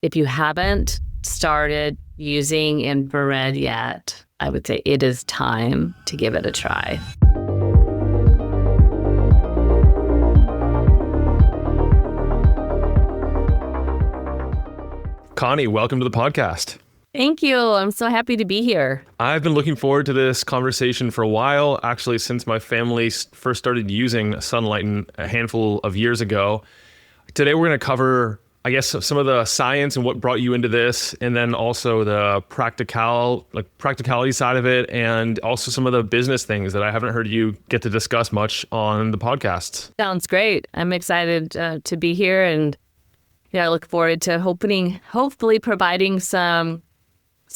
if you haven't started using infrared yet, I would say it is time to give it a try. Connie, welcome to the podcast. Thank you. I'm so happy to be here. I've been looking forward to this conversation for a while, actually, since my family first started using Sunlighten a handful of years ago. Today, we're going to cover, I guess, some of the science and what brought you into this, and then also the practicality side of it, and also some of the business things that I haven't heard you get to discuss much on the podcast. Sounds great. I'm excited to be here, and I look forward to hopefully providing some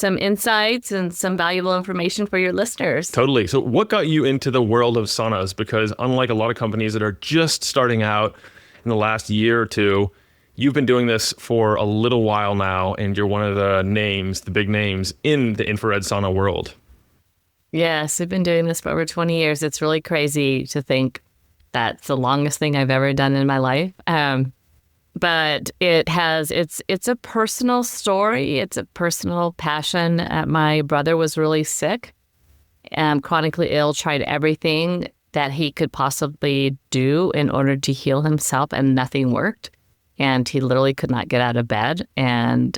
insights and some valuable information for your listeners. Totally. So what got you into the world of saunas? Because unlike a lot of companies that are just starting out in the last year or two, you've been doing this for a little while now, and you're one of the big names in the infrared sauna world. Yes, I've been doing this for over 20 years. It's really crazy to think that's the longest thing I've ever done in my life. But it's a personal story. It's a personal passion. My brother was really sick, chronically ill, tried everything that he could possibly do in order to heal himself, and nothing worked. And he literally could not get out of bed. And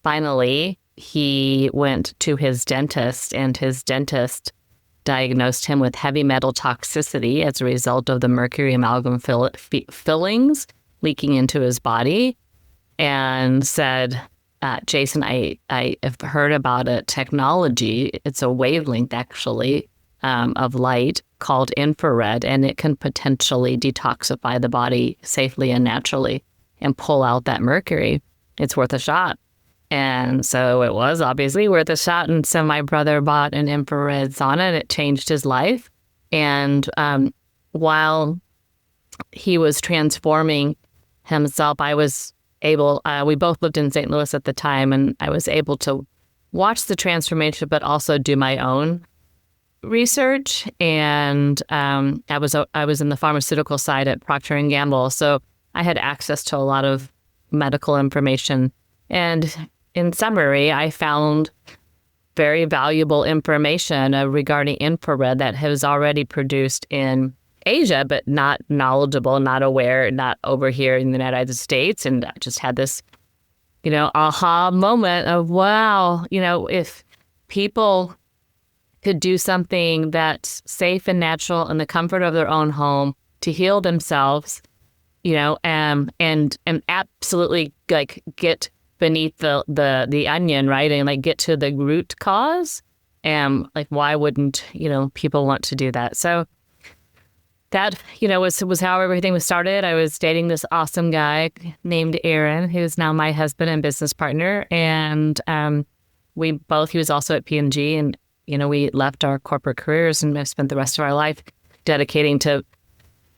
finally, he went to his dentist, and his dentist diagnosed him with heavy metal toxicity as a result of the mercury amalgam fillings leaking into his body, and said, Jason, I have heard about a technology. It's a wavelength, actually, of light called infrared, and it can potentially detoxify the body safely and naturally and pull out that mercury. It's worth a shot. And so it was obviously worth a shot. And so my brother bought an infrared sauna, and it changed his life. And while he was transforming himself, I was able, we both lived in St. Louis at the time, and I was able to watch the transformation, but also do my own research. And I was in the pharmaceutical side at Procter & Gamble, so I had access to a lot of medical information. And in summary, I found very valuable information regarding infrared that was already produced in Asia, but not knowledgeable, not aware, not over here in the United States. And I just had this, aha moment of, wow, if people could do something that's safe and natural in the comfort of their own home to heal themselves, and absolutely get beneath the onion, right? And get to the root cause. And why wouldn't, people want to do that? So that, was how everything was started. I was dating this awesome guy named Aaron, who's now my husband and business partner. And he was also at P&G, and, we left our corporate careers and spent the rest of our life dedicating to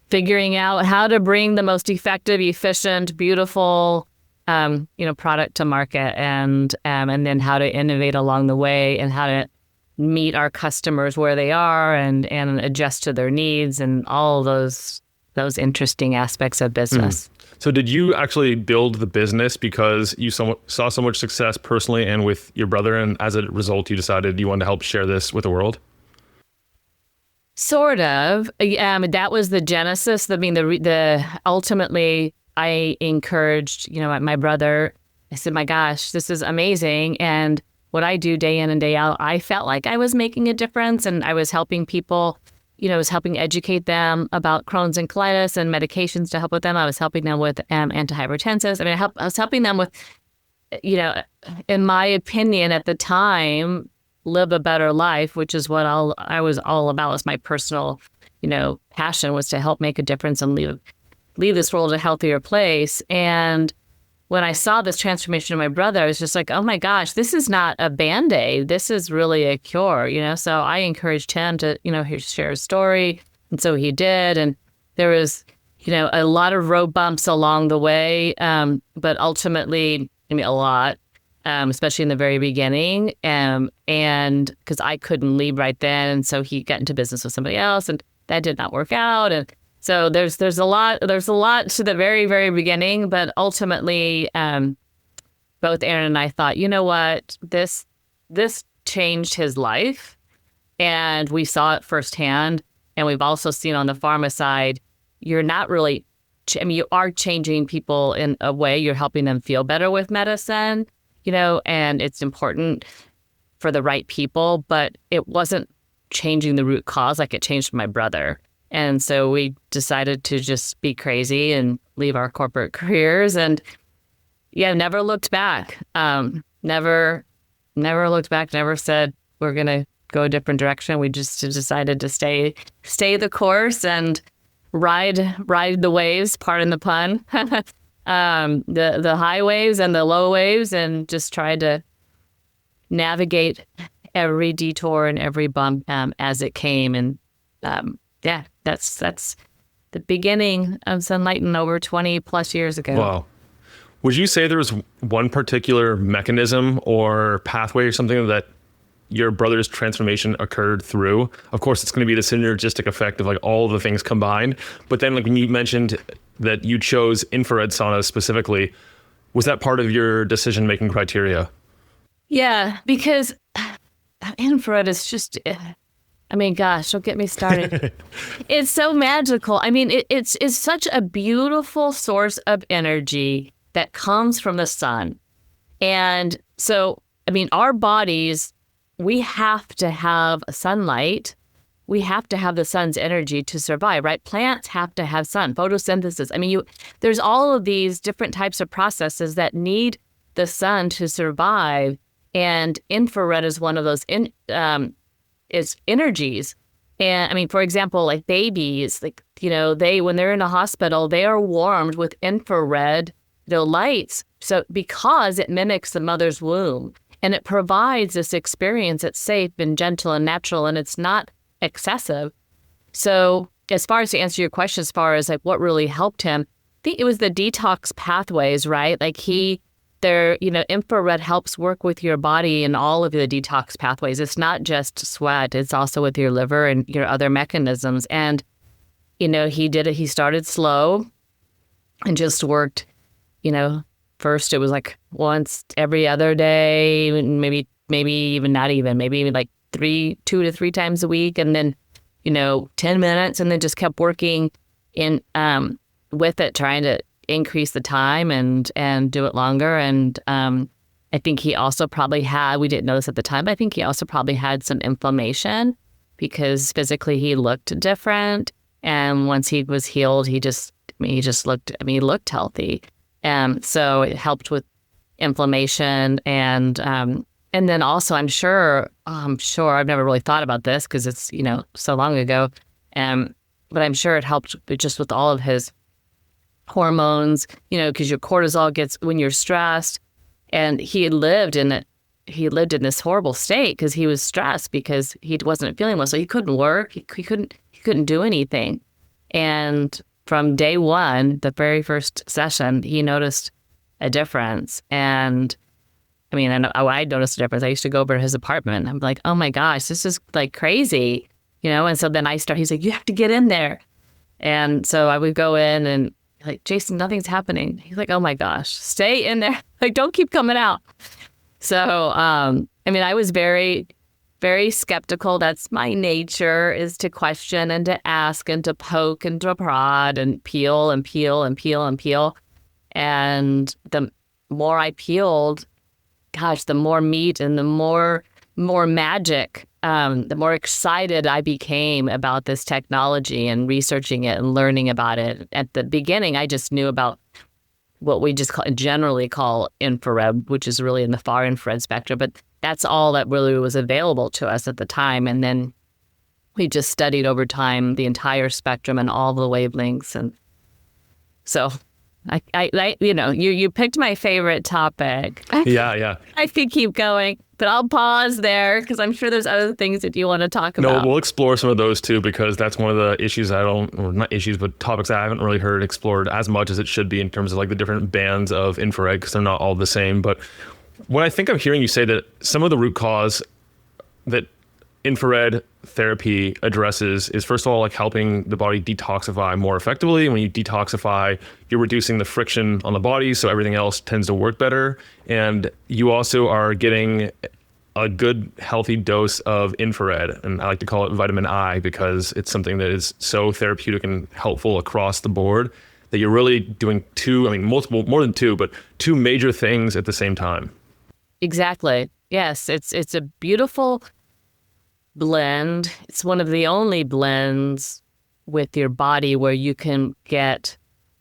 figuring out how to bring the most effective, efficient, beautiful, product to market, and then how to innovate along the way, and how to meet our customers where they are and adjust to their needs, and all those interesting aspects of business. So did you actually build the business because you saw so much success personally and with your brother, and as a result, you decided you wanted to help share this with the world? Sort of. That was the genesis. Ultimately, I encouraged, my brother. I said, my gosh, this is amazing. And what I do day in and day out, I felt like I was making a difference, and I was helping people, I was helping educate them about Crohn's and colitis and medications to help with them. I was helping them with antihypertensives. I was helping them with, in my opinion at the time, live a better life, which is what I was all about. Was my personal, passion was to help make a difference and leave this world a healthier place. And when I saw this transformation of my brother, I was just like, oh my gosh, this is not a Band-Aid. This is really a cure, So I encouraged him to, share his story. And so he did. And there was, a lot of road bumps along the way. But ultimately, a lot, especially in the very beginning. And because I couldn't leave right then. And so he got into business with somebody else, and that did not work out. And so there's a lot to the very, very beginning, but ultimately both Aaron and I thought, you know what, this changed his life, and we saw it firsthand. And we've also seen on the pharma side, you're not really, you are changing people in a way. You're helping them feel better with medicine, and it's important for the right people, but it wasn't changing the root cause like it changed my brother. And so we decided to just be crazy and leave our corporate careers, and never looked back. Never looked back, never said we're going to go a different direction. We just decided to stay the course and ride the waves, pardon the pun, the high waves and the low waves, and just try to navigate every detour and every bump as it came. And that's the beginning of Sunlighten over 20 plus years ago. Wow. Would you say there was one particular mechanism or pathway or something that your brother's transformation occurred through? Of course, it's going to be the synergistic effect of like all the things combined. But then like when you mentioned that you chose infrared saunas specifically, was that part of your decision-making criteria? Yeah, because infrared is just, gosh, don't get me started. It's so magical. It's such a beautiful source of energy that comes from the sun. And so, our bodies, we have to have sunlight. We have to have the sun's energy to survive, right? Plants have to have sun, photosynthesis. There's all of these different types of processes that need the sun to survive. And infrared is one of those is energies. And for example, like babies, when they're in a hospital, they are warmed with infrared lights. So because it mimics the mother's womb, and it provides this experience that's safe and gentle and natural, and it's not excessive. So as far as to answer your question, as far as like what really helped him, I think it was the detox pathways, right? Like infrared helps work with your body and all of the detox pathways. It's not just sweat, it's also with your liver and your other mechanisms. And, he started slow and just worked, first it was like once every other day, maybe even not even, maybe like 2 to 3 times a week. And then, 10 minutes, and then just kept working in, with it, trying to increase the time and do it longer. And, I think he also probably we didn't know this at the time, but I think he also probably had some inflammation because physically he looked different. And once he was healed, he looked healthy. So it helped with inflammation, and then also I'm sure I've never really thought about this because it's so long ago, but I'm sure it helped just with all of his hormones, because your cortisol gets when you're stressed, and he lived in this horrible state because he was stressed because he wasn't feeling well, so he couldn't work, he couldn't do anything, and from day one, the very first session, he noticed a difference. And I know I noticed a difference. I used to go over to his apartment. I'm like, oh my gosh, this is like crazy, And so then he's like, you have to get in there. And so I would go in and like, Jason, nothing's happening. He's like, oh my gosh, stay in there. Like, don't keep coming out. So, I was very, very skeptical. That's my nature, is to question and to ask and to poke and to prod and peel and peel and peel and peel. And the more I peeled, gosh, the more meat and the more magic, the more excited I became about this technology and researching it and learning about it. At the beginning, I just knew about what we just generally call infrared, which is really in the far infrared spectrum. But that's all that really was available to us at the time. And then we just studied over time the entire spectrum and all the wavelengths. And so you picked my favorite topic. Yeah. I could keep going, but I'll pause there because I'm sure there's other things that you want to talk about. No, we'll explore some of those too, because that's one of the issues but topics I haven't really heard explored as much as it should be in terms of like the different bands of infrared, because they're not all the same. But what I think I'm hearing you say, that some of the root cause that infrared therapy addresses is, first of all, like helping the body detoxify more effectively. When you detoxify, you're reducing the friction on the body, so everything else tends to work better. And you also are getting a good, healthy dose of infrared. And I like to call it vitamin I because it's something that is so therapeutic and helpful across the board that you're really doing more than two, but two major things at the same time. Exactly. Yes, it's a beautiful blend. It's one of the only blends with your body where you can get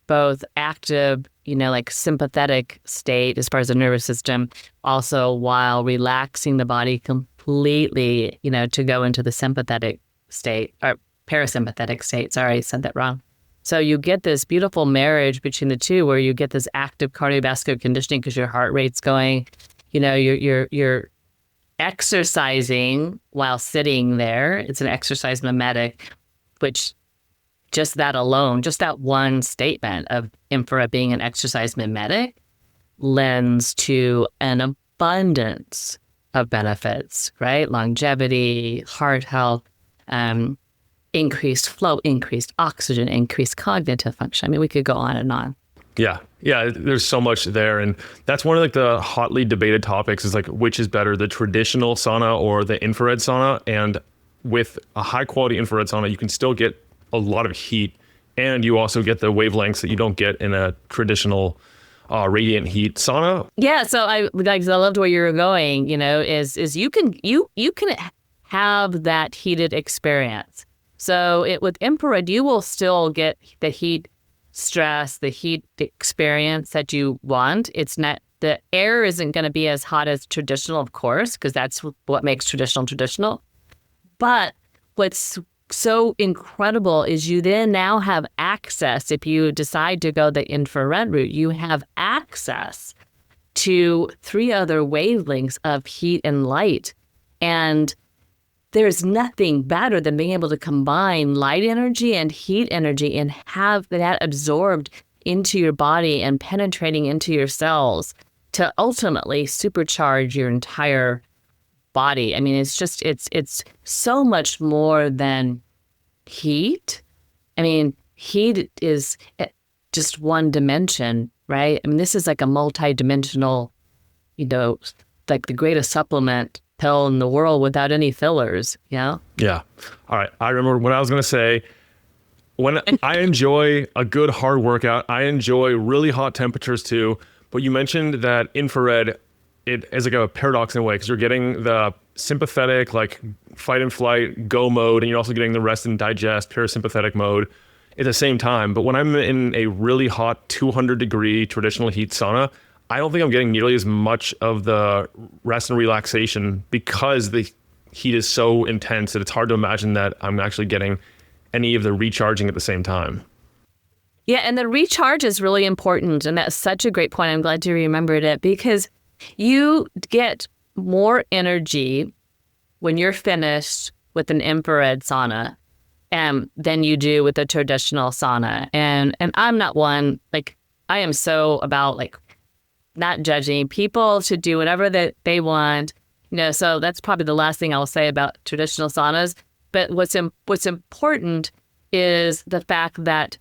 both active, like sympathetic state as far as the nervous system, also while relaxing the body completely, to go into the sympathetic state or parasympathetic state. Sorry, I said that wrong. So you get this beautiful marriage between the two where you get this active cardiovascular conditioning because your heart rate's going, you're exercising while sitting there. It's an exercise mimetic, which just that alone, just that one statement of infrared being an exercise mimetic lends to an abundance of benefits, right? Longevity, heart health, increased flow, increased oxygen, increased cognitive function. I mean, we could go on and on. Yeah. There's so much there. And that's one of like the hotly debated topics is like, which is better, the traditional sauna or the infrared sauna? And with a high quality infrared sauna, you can still get a lot of heat, and you also get the wavelengths that you don't get in a traditional radiant heat sauna. Yeah. So I loved where you were going, is you can have that heated experience. So with infrared, you will still get the heat stress, the heat experience that you want. It's not, the air isn't going to be as hot as traditional, of course, because that's what makes traditional. But what's so incredible is you then now have access, if you decide to go the infrared route, you have access to 3 other wavelengths of heat and light. And there's nothing better than being able to combine light energy and heat energy and have that absorbed into your body and penetrating into your cells to ultimately supercharge your entire body. I mean, it's so much more than heat. I mean, heat is just one dimension, right? I mean, this is like a multi-dimensional, like the greatest supplement pill in the world without any fillers, Yeah. All right. I remember what I was going to say. When I enjoy a good hard workout, I enjoy really hot temperatures too. But you mentioned that infrared, it is like a paradox in a way because you're getting the sympathetic, like fight and flight, go mode, and you're also getting the rest and digest, parasympathetic mode at the same time. But when I'm in a really hot 200-degree traditional heat sauna, I don't think I'm getting nearly as much of the rest and relaxation because the heat is so intense that it's hard to imagine that I'm actually getting any of the recharging at the same time. Yeah, and the recharge is really important, and that's such a great point. I'm glad you remembered it because you get more energy when you're finished with an infrared sauna than you do with a traditional sauna. And I'm not one, like, I am so about, like, not judging. People should do whatever that they want, so that's probably the last thing I'll say about traditional saunas. But what's important is the fact that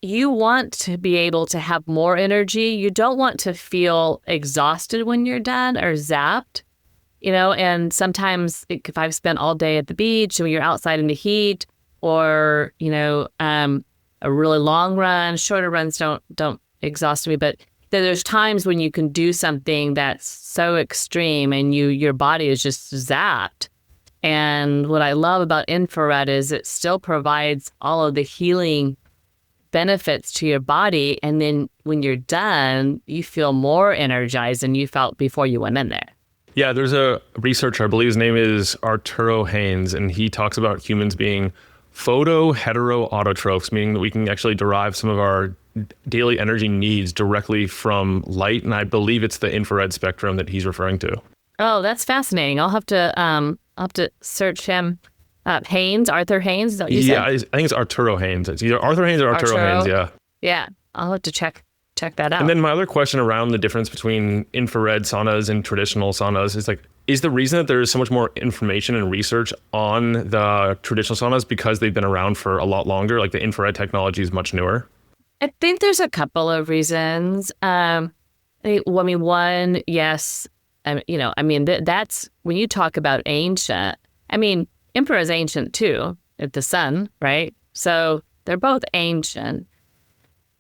you want to be able to have more energy. You don't want to feel exhausted when you're done or zapped, and sometimes if I've spent all day at the beach and you're outside in the heat or, a really long run, shorter runs don't exhaust me, but there's times when you can do something that's so extreme and your body is just zapped. And what I love about infrared is it still provides all of the healing benefits to your body. And then when you're done, you feel more energized than you felt before you went in there. Yeah, there's a researcher, I believe his name is Arturo Haynes, and he talks about humans being photoheteroautotrophs, meaning that we can actually derive some of our daily energy needs directly from light. And I believe it's the infrared spectrum that he's referring to. Oh, that's fascinating. I'll have to search him. Haynes, Arthur Haynes, is that what you said? Yeah, I think it's Arturo Haynes. It's either Arthur Haynes or Arturo Haynes, yeah. Yeah, I'll have to check that out. And then my other question around the difference between infrared saunas and traditional saunas is like, Is the reason that there is so much more information and research on the traditional saunas because they've been around for a lot longer? Like the infrared technology is much newer. I think there's a couple of reasons. One, yes, that's when you talk about ancient. I mean, emperor is ancient too, the sun, right? So they're both ancient,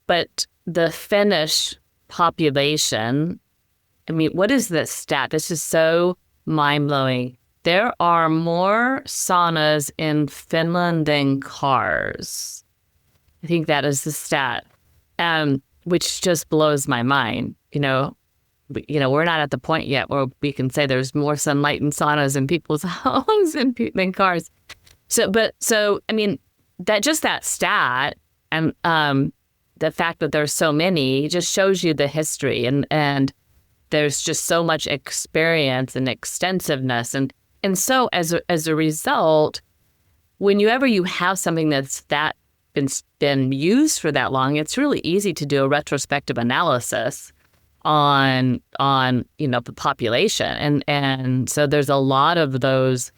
but the Finnish population. I mean, what is this stat? This is so mind-blowing. There are more saunas in Finland than cars. I think that is the stat, which just blows my mind. We're not at the point yet where we can say there's more Sunlighten saunas in people's homes than cars. So I mean, that stat and the fact that there's so many just shows you the history and there's just so much experience and extensiveness. And so as a result, whenever you have something that's been used for that long, it's really easy to do a retrospective analysis on the population. And so there's a lot of those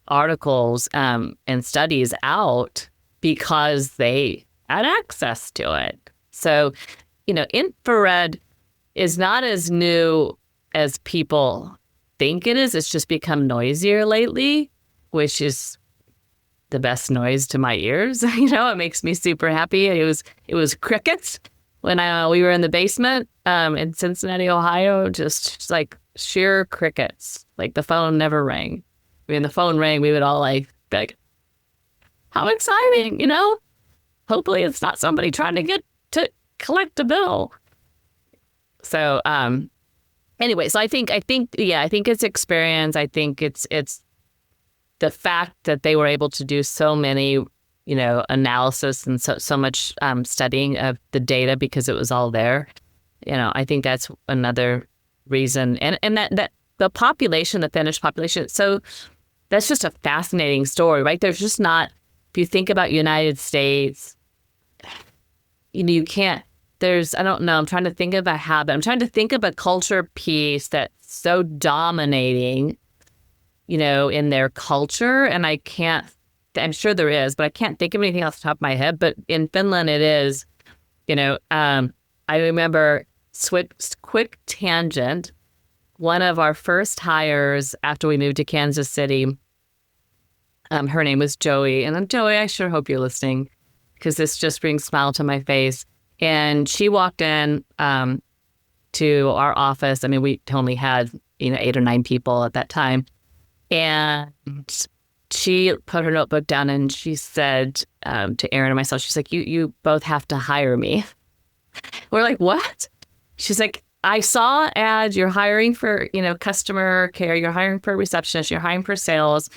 articles and studies out because they had access to it. So, infrared is not as new as people think it is. It's just become noisier lately, which is the best noise to my ears. It makes me super happy. It was crickets when we were in the basement in Cincinnati, Ohio, just like sheer crickets. Like the phone never rang. When the phone rang, we would all be like, how exciting, Hopefully it's not somebody trying to collect a bill. So, anyway, so I think it's experience. I think it's the fact that they were able to do so many, analysis and so much studying of the data because it was all there. I think that's another reason. And that the population, the Finnish population, so that's just a fascinating story, right? There's just not, if you think about United States, you can't, I don't know, I'm trying to think of a habit. I'm trying to think of a culture piece that's so dominating, in their culture. And I'm sure there is, but I can't think of anything off the top of my head. But in Finland, it is, I remember, quick tangent, one of our first hires after we moved to Kansas City, her name was Joey. And Joey, I sure hope you're listening because this just brings a smile to my face. And she walked in to our office. I mean, we only had, 8 or 9 people at that time. And she put her notebook down and she said to Aaron and myself, she's like, you both have to hire me. We're like, what? She's like, I saw ads, you're hiring for, customer care, you're hiring for a receptionist, you're hiring for sales.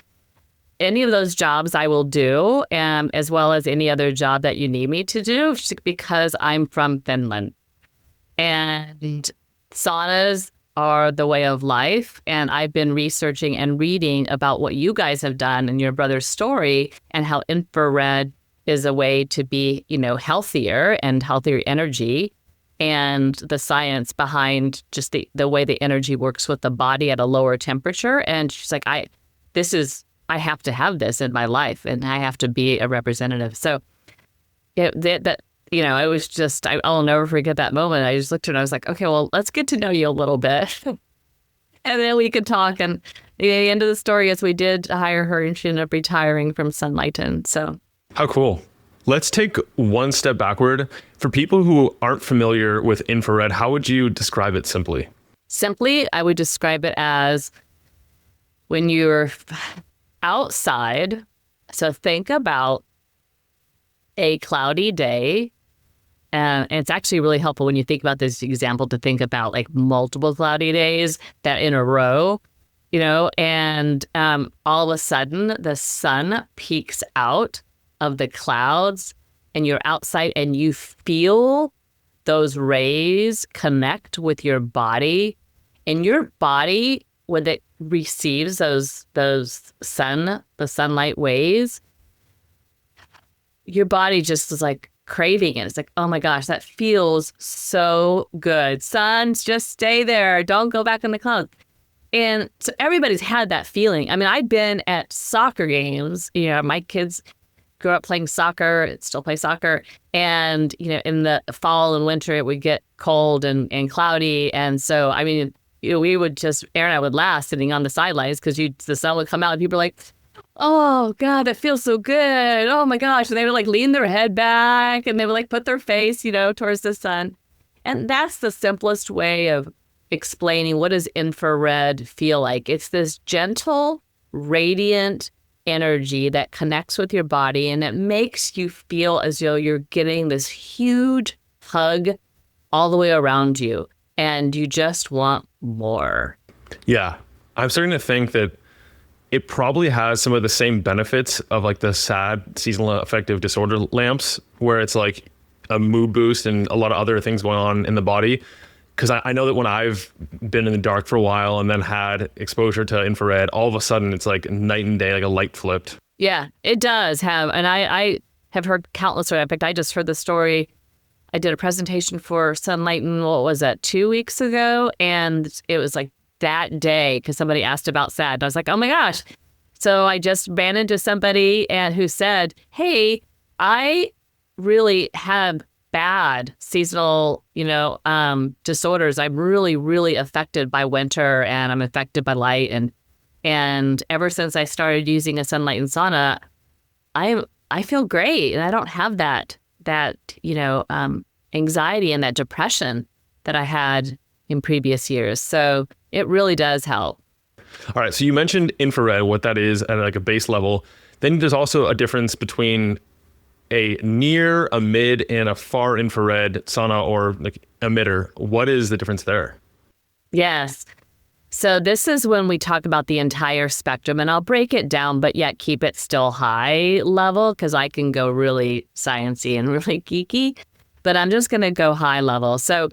Any of those jobs I will do, as well as any other job that you need me to do, because I'm from Finland. And saunas are the way of life. And I've been researching and reading about what you guys have done in your brother's story and how infrared is a way to be, healthier and healthier energy. And the science behind just the way the energy works with the body at a lower temperature. And she's like, I have to have this in my life and I have to be a representative. So it was just, I'll never forget that moment. I just looked at her and I was like, okay, well, let's get to know you a little bit. And then we could talk. And the end of the story is we did hire her and she ended up retiring from Sunlighten. So how cool. Let's take one step backward. For people who aren't familiar with infrared, how would you describe it simply? Simply, I would describe it as when you're outside. So think about a cloudy day. And it's actually really helpful when you think about this example to think about like multiple cloudy days that in a row, and all of a sudden the sun peeks out of the clouds and you're outside and you feel those rays connect with your body, and your body, when it receives the sunlight waves, your body just is like craving it. It's like, oh my gosh, that feels so good. Sun, just stay there. Don't go back in the clouds. And so everybody's had that feeling. I mean, I'd been at soccer games. My kids grew up playing soccer, still play soccer. And, in the fall and winter, it would get cold and cloudy. And so, I mean, we would just, Aaron and I would laugh sitting on the sidelines because the sun would come out and people were like, oh, God, that feels so good. Oh, my gosh. And they would like lean their head back and they would like put their face, towards the sun. And that's the simplest way of explaining what does infrared feel like. It's this gentle, radiant energy that connects with your body, and it makes you feel as though you're getting this huge hug all the way around you, and you just want more. Yeah. I'm starting to think that it probably has some of the same benefits of like the SAD, seasonal affective disorder lamps, where it's like a mood boost and a lot of other things going on in the body. Because I know that when I've been in the dark for a while and then had exposure to infrared, all of a sudden it's like night and day, like a light flipped. Yeah, it does have. And I have heard countless stories. In fact, I just heard the story. I did a presentation for Sunlighten, what was that, 2 weeks ago? And it was like that day because somebody asked about SAD. And I was like, oh my gosh. So I just ran into somebody who said, hey, I really have bad seasonal, disorders. I'm really, really affected by winter and I'm affected by light. And ever since I started using a Sunlighten sauna, I feel great. And I don't have that anxiety and that depression that I had in previous years. So it really does help. All right. So you mentioned infrared, what that is at like a base level. Then there's also a difference between a near, a mid, and a far infrared sauna or like emitter. What is the difference there? Yes. So this is when we talk about the entire spectrum, and I'll break it down, but yet keep it still high level because I can go really sciencey and really geeky, but I'm just going to go high level. So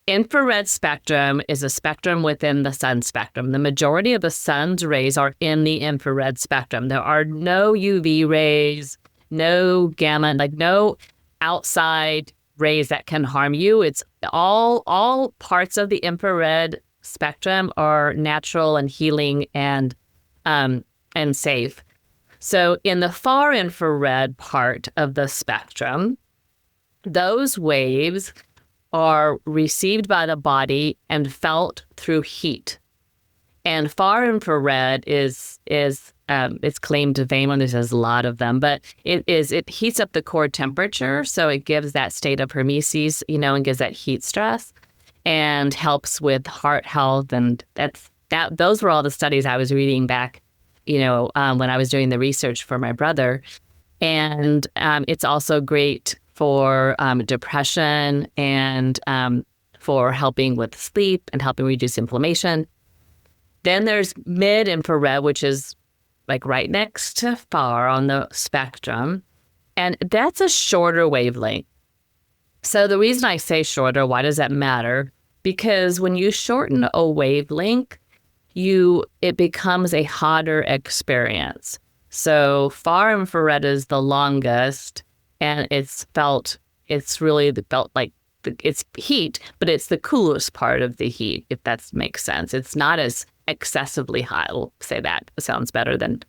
infrared spectrum is a spectrum within the sun spectrum. The majority of the sun's rays are in the infrared spectrum. There are no UV rays, no gamma, like no outside rays that can harm you. It's all parts of the infrared spectrum are natural and healing and safe. So in the far infrared part of the spectrum, those waves are received by the body and felt through heat. And far infrared is it's claimed to fame, and there's a lot of them, but it heats up the core temperature, so it gives that state of hormesis, and gives that heat stress, and helps with heart health, and those were all the studies I was reading back, when I was doing the research for my brother, and it's also great for depression and for helping with sleep and helping reduce inflammation. Then there's mid-infrared, which is like right next to far on the spectrum. And that's a shorter wavelength. So the reason I say shorter, why does that matter? Because when you shorten a wavelength, it becomes a hotter experience. So far infrared is the longest, and it's really felt like it's heat, but it's the coolest part of the heat, if that makes sense. It's not as excessively hot. We'll say that sounds better than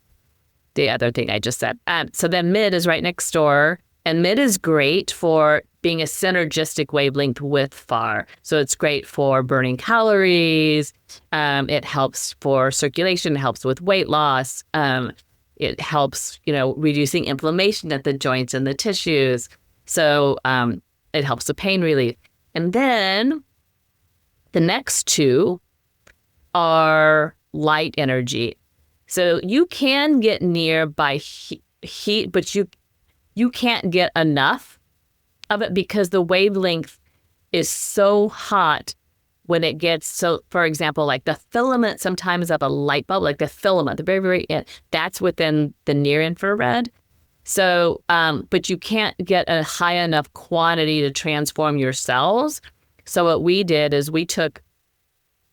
the other thing I just said. So then mid is right next door, and mid is great for being a synergistic wavelength with far. So it's great for burning calories. It helps for circulation. It helps with weight loss. It helps, reducing inflammation at the joints and the tissues. So it helps with pain relief. And then the next two are light energy. So you can get near by heat, but you can't get enough of it because the wavelength is so hot when it gets so, for example, like the filament sometimes of a light bulb, like the filament, the very, very end, that's within the near infrared. So, but you can't get a high enough quantity to transform your cells. So what we did is we took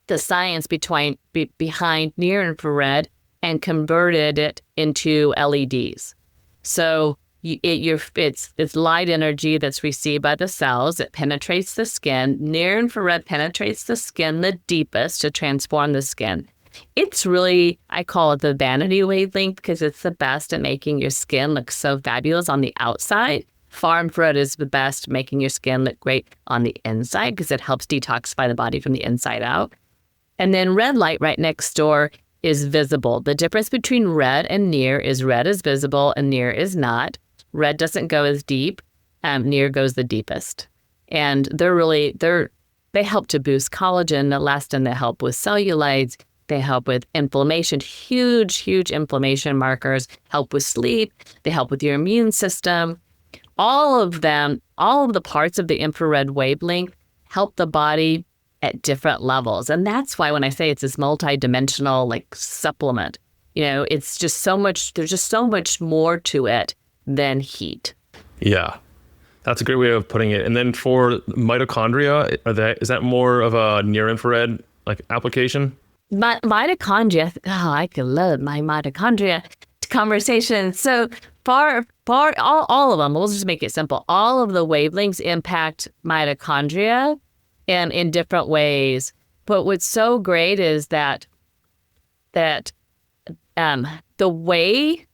the science behind near infrared and converted it into LEDs. So it's light energy that's received by the cells. It penetrates the skin. Near infrared penetrates the skin the deepest to transform the skin. It's really, I call it the vanity wavelength because it's the best at making your skin look so fabulous on the outside. Far infrared is the best making your skin look great on the inside because it helps detoxify the body from the inside out. And then red light right next door is visible. The difference between red and near is red is visible and near is not. Red doesn't go as deep. Near goes the deepest. And they help to boost collagen, elastin, they help with cellulites, they help with inflammation, huge inflammation markers, help with sleep, they help with your immune system. All of them, all of the parts of the infrared wavelength help the body at different levels. And that's why when I say it's this multi-dimensional like supplement, it's just so much, there's just so much more to it than heat. Yeah. That's a great way of putting it. And then for mitochondria, is that more of a near infrared like application? Mitochondria, I could love my mitochondria conversation. So all of them, we'll just make it simple. All of the wavelengths impact mitochondria and in different ways. But what's so great is that the way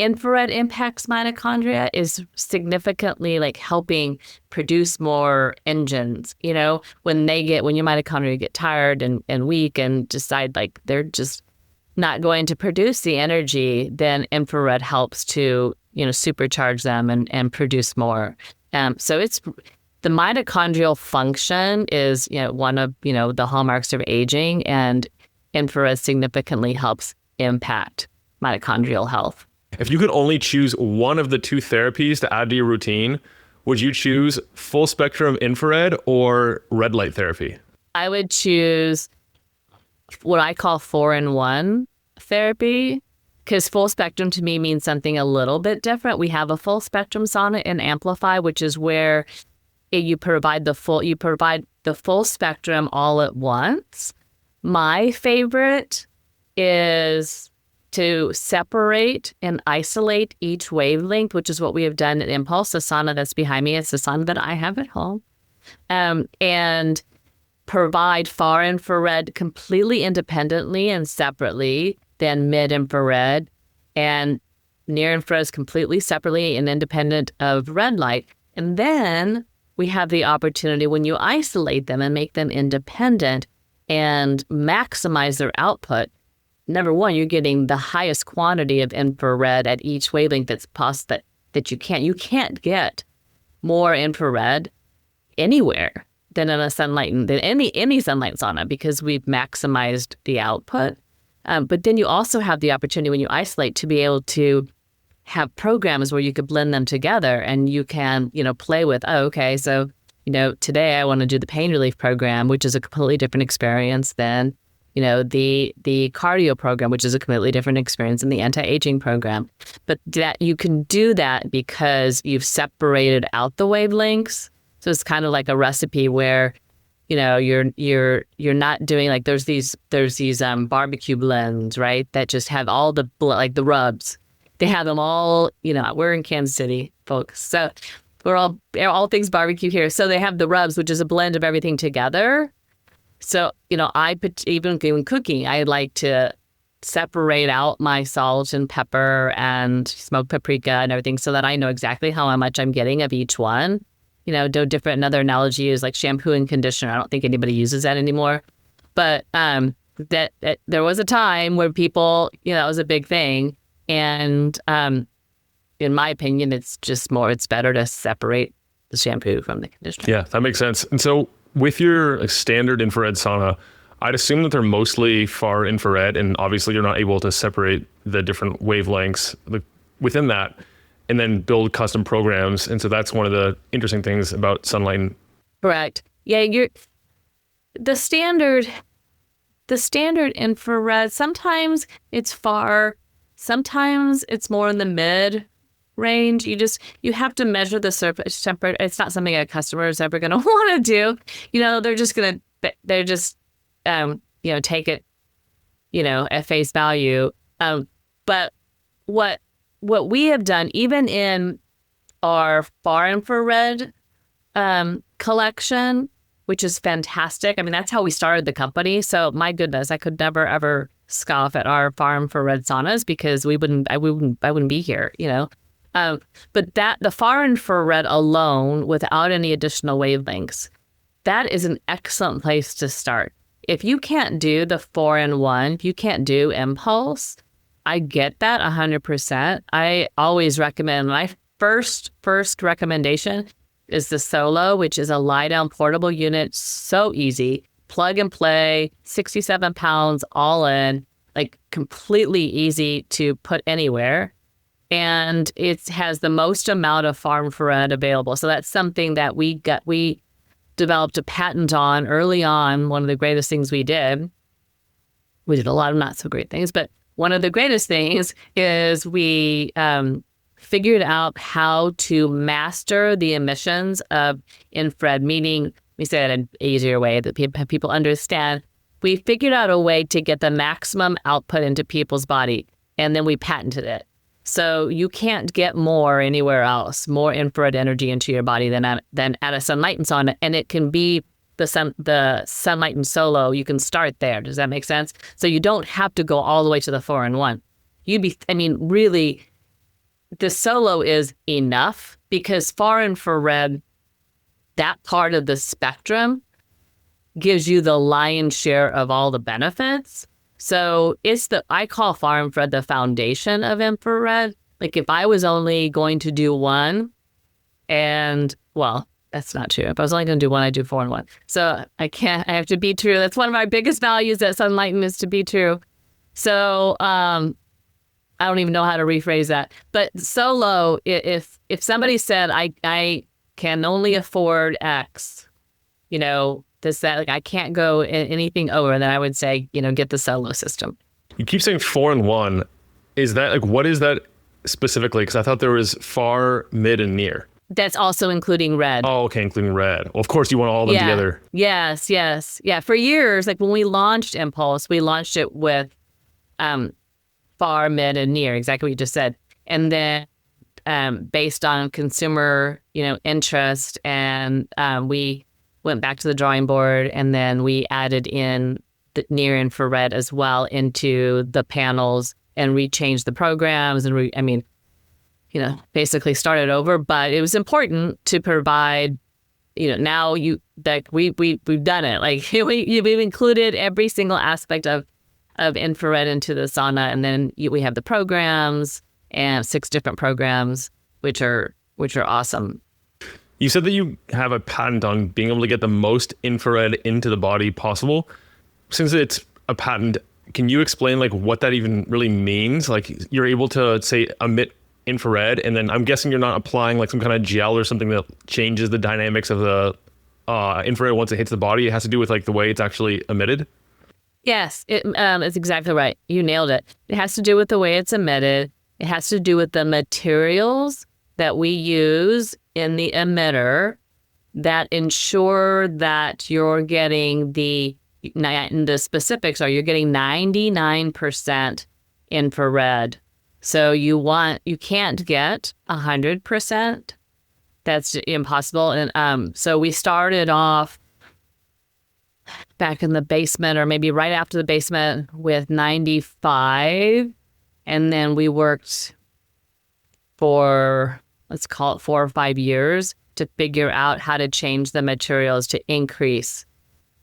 infrared impacts mitochondria is significantly like helping produce more engines. When your mitochondria get tired and weak and decide like they're just not going to produce the energy, then infrared helps to, supercharge them and produce more. So it's the mitochondrial function is, one of, the hallmarks of aging, and infrared significantly helps impact mitochondrial health. If you could only choose one of the two therapies to add to your routine, would you choose full spectrum infrared or red light therapy? I would choose what I call 4-in-1 therapy, because full spectrum to me means something a little bit different. We have a full spectrum sauna in Amplify, which is where you provide the full spectrum all at once. My favorite is to separate and isolate each wavelength, which is what we have done at Impulse, the sauna that's behind me. It's the sauna that I have at home. And provide far infrared completely independently and separately, then mid infrared, and near infrared is completely separately and independent of red light. And then we have the opportunity when you isolate them and make them independent and maximize their output. Number one, you're getting the highest quantity of infrared at each wavelength that's possible that you can't get more infrared anywhere than in any sunlight sauna, because we've maximized the output. But then you also have the opportunity when you isolate to be able to have programs where you could blend them together and you can, play with, so, today I want to do the pain relief program, which is a completely different experience than the cardio program, which is a completely different experience than the anti-aging program. But that you can do that because you've separated out the wavelengths. So it's kind of like a recipe where, you're not doing like there's these barbecue blends, right? That just have all the like the rubs. They have them all. We're in Kansas City, folks, so we're all things barbecue here. So they have the rubs, which is a blend of everything together. So, even when cooking, I like to separate out my salt and pepper and smoked paprika and everything so that I know exactly how much I'm getting of each one. Another analogy is like shampoo and conditioner. I don't think anybody uses that anymore. But that there was a time where people, that was a big thing. And in my opinion, it's better to separate the shampoo from the conditioner. Yeah, that makes sense. And so with your standard infrared sauna, I'd assume that they're mostly far infrared, and obviously you're not able to separate the different wavelengths within that and then build custom programs. And so that's one of the interesting things about Sunlighten. Correct. Yeah, the standard infrared, sometimes it's far, sometimes it's more in the mid range. You have to measure the surface temperature. It's not something a customer is ever going to want to do. They're just take it, at face value. But what we have done, even in our far infrared collection, which is fantastic. I mean, that's how we started the company. So my goodness, I could never, ever scoff at our far infrared saunas because I wouldn't be here, you know. But the far infrared alone, without any additional wavelengths, that is an excellent place to start. If you can't do the 4-in-1, if you can't do impulse, I get that 100%. I always recommend, my first recommendation is the Solo, which is a lie-down portable unit. So easy. Plug and play, 67 pounds all in, like completely easy to put anywhere. And it has the most amount of far infrared available. So that's something that we developed a patent on early on. One of the greatest things we did a lot of not so great things, but one of the greatest things is we figured out how to master the emissions of infrared, meaning we say it in an easier way that people understand. We figured out a way to get the maximum output into people's body, and then we patented it. So you can't get more anywhere else, more infrared energy into your body than at a Sunlighten sauna, and it can be the Sunlighten Solo. You can start there. Does that make sense? So you don't have to go all the way to the 4-in-1. Really, the Solo is enough because far infrared, that part of the spectrum, gives you the lion's share of all the benefits. So I call far infrared the foundation of infrared. Like if I was only going to do one, and well, that's not true. If I was only going to do one, I'd do 4-in-1. So I have to be true. That's one of our biggest values at Sunlighten is to be true. So I don't even know how to rephrase that. But Solo, if somebody said, I can only afford X, you know, like I can't go anything over, then I would say, you know, get the Solo system. You keep saying 4-in-1. Is that like, what is that specifically? Because I thought there was far, mid, and near. That's also including red. Oh, okay, including red. Well, of course you want all of them together. Yes. Yeah, for years, like when we launched Impulse, we launched it with far, mid, and near, exactly what you just said. And then based on consumer, you know, interest, and we went back to the drawing board, and then we added in the near infrared as well into the panels and rechanged the programs and basically started over. But it was important to provide, you know, now we've done it. Like we've included every single aspect of infrared into the sauna, and then we have the programs and 6 different programs, which are awesome. You said that you have a patent on being able to get the most infrared into the body possible. Since it's a patent, can you explain like what that even really means? Like you're able to say emit infrared, and then I'm guessing you're not applying like some kind of gel or something that changes the dynamics of the infrared once it hits the body. It has to do with like the way it's actually emitted. Yes, it's exactly right. You nailed it. It has to do with the way it's emitted. It has to do with the materials that we use in the emitter that ensure that you're getting the specifics are you're getting 99% infrared. So you can't get 100%. That's impossible. And so we started off back in the basement, or maybe right after the basement, with 95. And then we worked for, let's call it 4 or 5 years to figure out how to change the materials to increase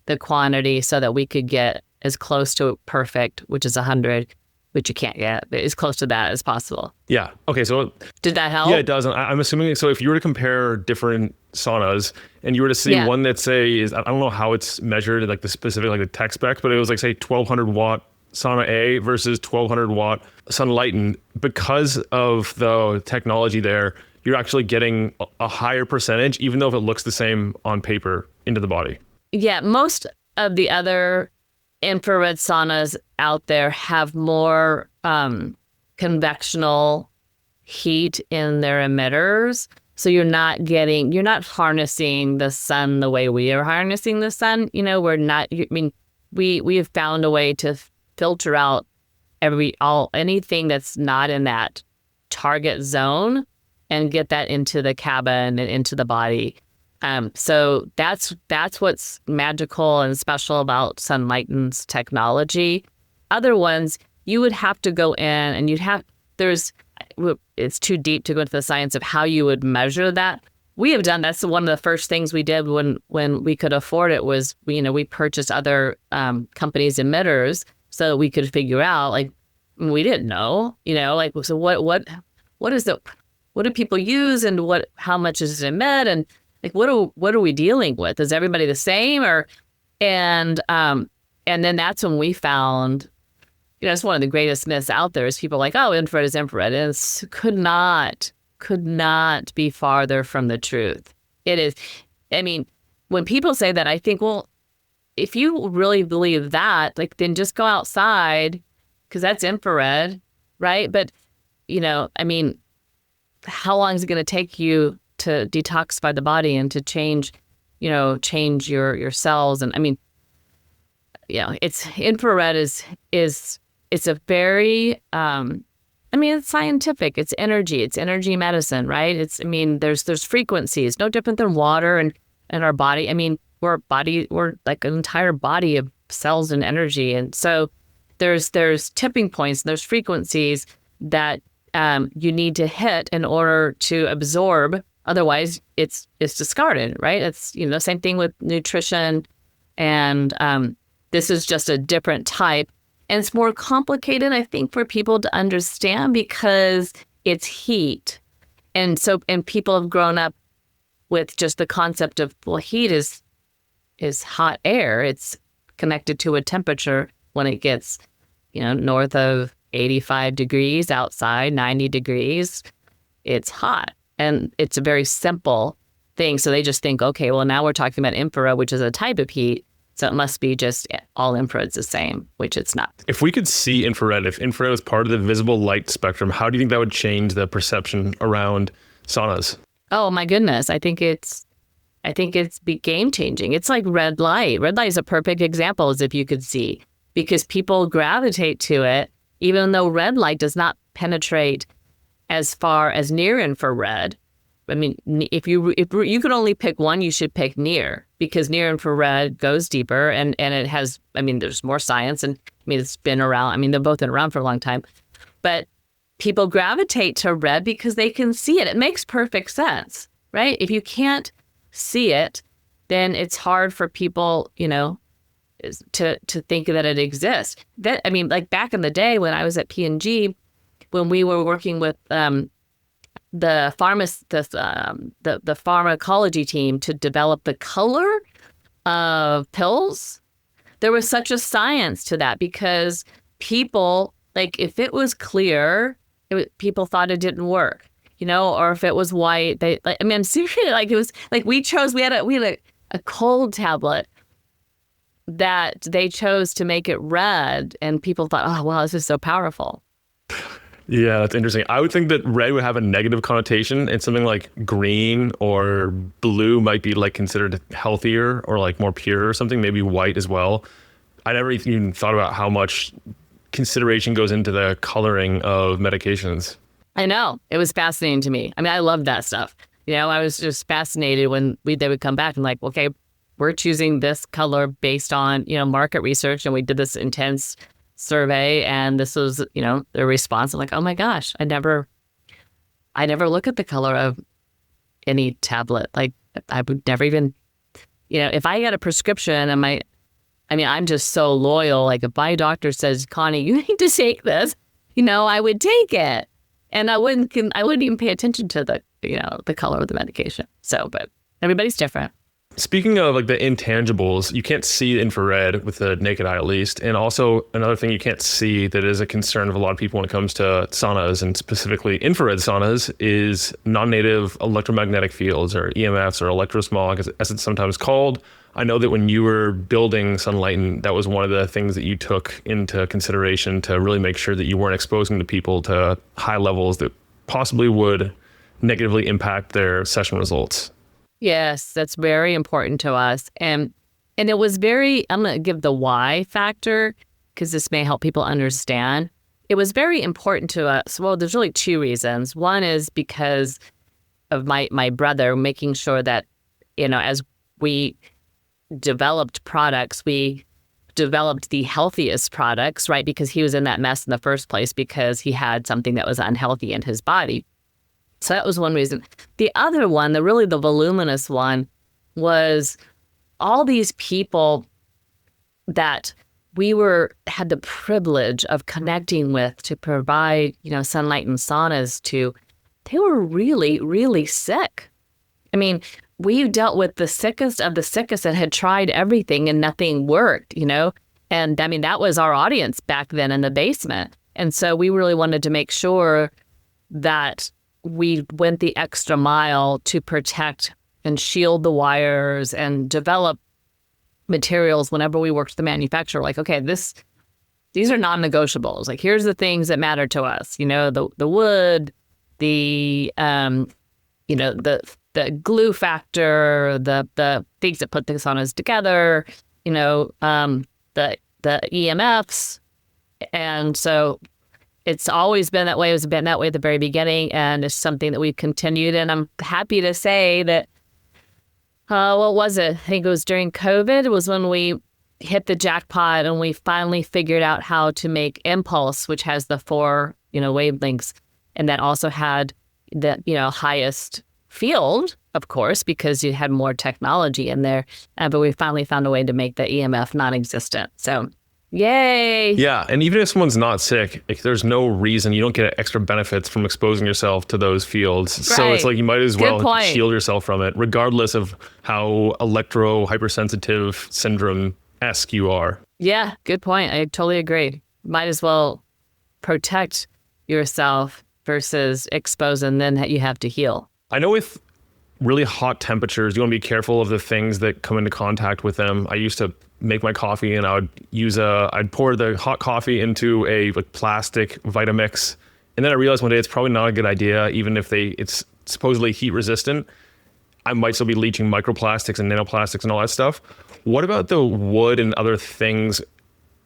the quantity so that we could get as close to perfect, which is 100, which you can't get, but as close to that as possible. Yeah. Okay. So did that help? Yeah, it does. I'm assuming, so if you were to compare different saunas and you were to see one that say is, I don't know how it's measured, like the specific, like the tech spec, but it was like say 1200 watt sauna A versus 1200 watt Sunlighten, because of the technology there, you're actually getting a higher percentage, even though if it looks the same on paper, into the body. Yeah. Most of the other infrared saunas out there have more convectional heat in their emitters. So you're not harnessing the sun the way we are harnessing the sun. You know, we have found a way to filter out anything that's not in that target zone and get that into the cabin and into the body. So that's what's magical and special about Sunlighten's technology. other ones, you would have to go in and it's too deep to go into the science of how you would measure that. We have done, that's one of the first things we did when we could afford it was, we purchased other companies' emitters so that we could figure out, like, we didn't know, like, so what do people use and how much is it emit, and like, what are we dealing with? Is everybody the same? And then that's when we found, it's one of the greatest myths out there is people like, oh, infrared is infrared. And it could not be farther from the truth. It is. I mean, when people say that, I think, well, if you really believe that, like, then just go outside because that's infrared, right? But, I mean, how long is it going to take you to detoxify the body and to change your cells? And I mean, it's infrared is it's a very, it's scientific. It's energy medicine, right? There's frequencies, no different than water and our body. I mean, we're like an entire body of cells and energy. And so there's tipping points, and there's frequencies that you need to hit in order to absorb. Otherwise, it's discarded, right? It's, same thing with nutrition. And this is just a different type. And it's more complicated, I think, for people to understand because it's heat. And people have grown up with just the concept of, well, heat is hot air. It's connected to a temperature when it gets, north of 85 degrees outside, 90 degrees, it's hot. And it's a very simple thing. So they just think, okay, well, now we're talking about infrared, which is a type of heat. So it must be just all infrared's the same, which it's not. If we could see infrared, if infrared was part of the visible light spectrum, how do you think that would change the perception around saunas? Oh my goodness. I think it's game changing. It's like red light. Red light is a perfect example, as if you could see, because people gravitate to it, even though red light does not penetrate as far as near infrared. I mean, if you could only pick one, you should pick near, because near infrared goes deeper and it has, there's more science, and it's been around. They've both been around for a long time, but people gravitate to red because they can see it. It makes perfect sense, right? If you can't see it, then it's hard for people, to think that it exists. Like back in the day when I was at P&G, when we were working with the pharmacology team to develop the color of pills, there was such a science to that, because people, like, if it was clear, people thought it didn't work, or if it was white, seriously, like, it was like we had a cold tablet that they chose to make it red, and people thought, oh, wow, this is so powerful. Yeah, that's interesting. I would think that red would have a negative connotation, and something like green or blue might be like considered healthier or like more pure or something, maybe white as well. I never even thought about how much consideration goes into the coloring of medications. I know. It was fascinating to me. I love that stuff. I was just fascinated when they would come back and like, okay, we're choosing this color based on, market research. And we did this intense survey, and this was, their response. I'm like, oh my gosh, I never look at the color of any tablet. Like, I would never even, if I get a prescription and I'm just so loyal. Like, if my doctor says, Connie, you need to take this, I would take it. And I wouldn't even pay attention to the color of the medication. So, but everybody's different. Speaking of like the intangibles, you can't see infrared with the naked eye, at least. And also another thing you can't see that is a concern of a lot of people when it comes to saunas, and specifically infrared saunas, is non-native electromagnetic fields, or EMFs, or electrosmog, as it's sometimes called. I know that when you were building Sunlighten, that was one of the things that you took into consideration to really make sure that you weren't exposing the people to high levels that possibly would negatively impact their session results. Yes, that's very important to us. And it was I'm going to give the why factor, because this may help people understand. It was very important to us. Well, there's really two reasons. One is because of my brother, making sure that, as we developed products, we developed the healthiest products, right? Because he was in that mess in the first place because he had something that was unhealthy in his body. So that was one reason. The other one, the voluminous one, was all these people that we had the privilege of connecting with to provide, Sunlighten saunas to. They were really, really sick. I mean, we dealt with the sickest of the sickest that had tried everything and nothing worked, And I mean, that was our audience back then in the basement. And so we really wanted to make sure that we went the extra mile to protect and shield the wires and develop materials whenever we worked with the manufacturer. Like, okay, these are non-negotiables. Like, here's the things that matter to us, the wood, the the glue factor, the things that put the saunas together, the EMFs. And so it's always been that way. It was been that way at the very beginning, and it's something that we've continued. And I'm happy to say that, what was it? I think it was during COVID. It was when we hit the jackpot and we finally figured out how to make Impulse, which has the 4, wavelengths, and that also had the, highest field, of course, because you had more technology in there. But we finally found a way to make the EMF non-existent. So, yay! Yeah, and even if someone's not sick, there's no reason you don't get extra benefits from exposing yourself to those fields. Right. So it's like you might as well shield yourself from it, regardless of how electro-hypersensitive syndrome-esque you are. Yeah, good point. I totally agree. Might as well protect yourself versus expose, and then you have to heal. I know with really hot temperatures, you want to be careful of the things that come into contact with them. I used to make my coffee and I'd pour the hot coffee into a plastic Vitamix. And then I realized one day it's probably not a good idea, even if it's supposedly heat resistant. I might still be leaching microplastics and nanoplastics and all that stuff. What about the wood and other things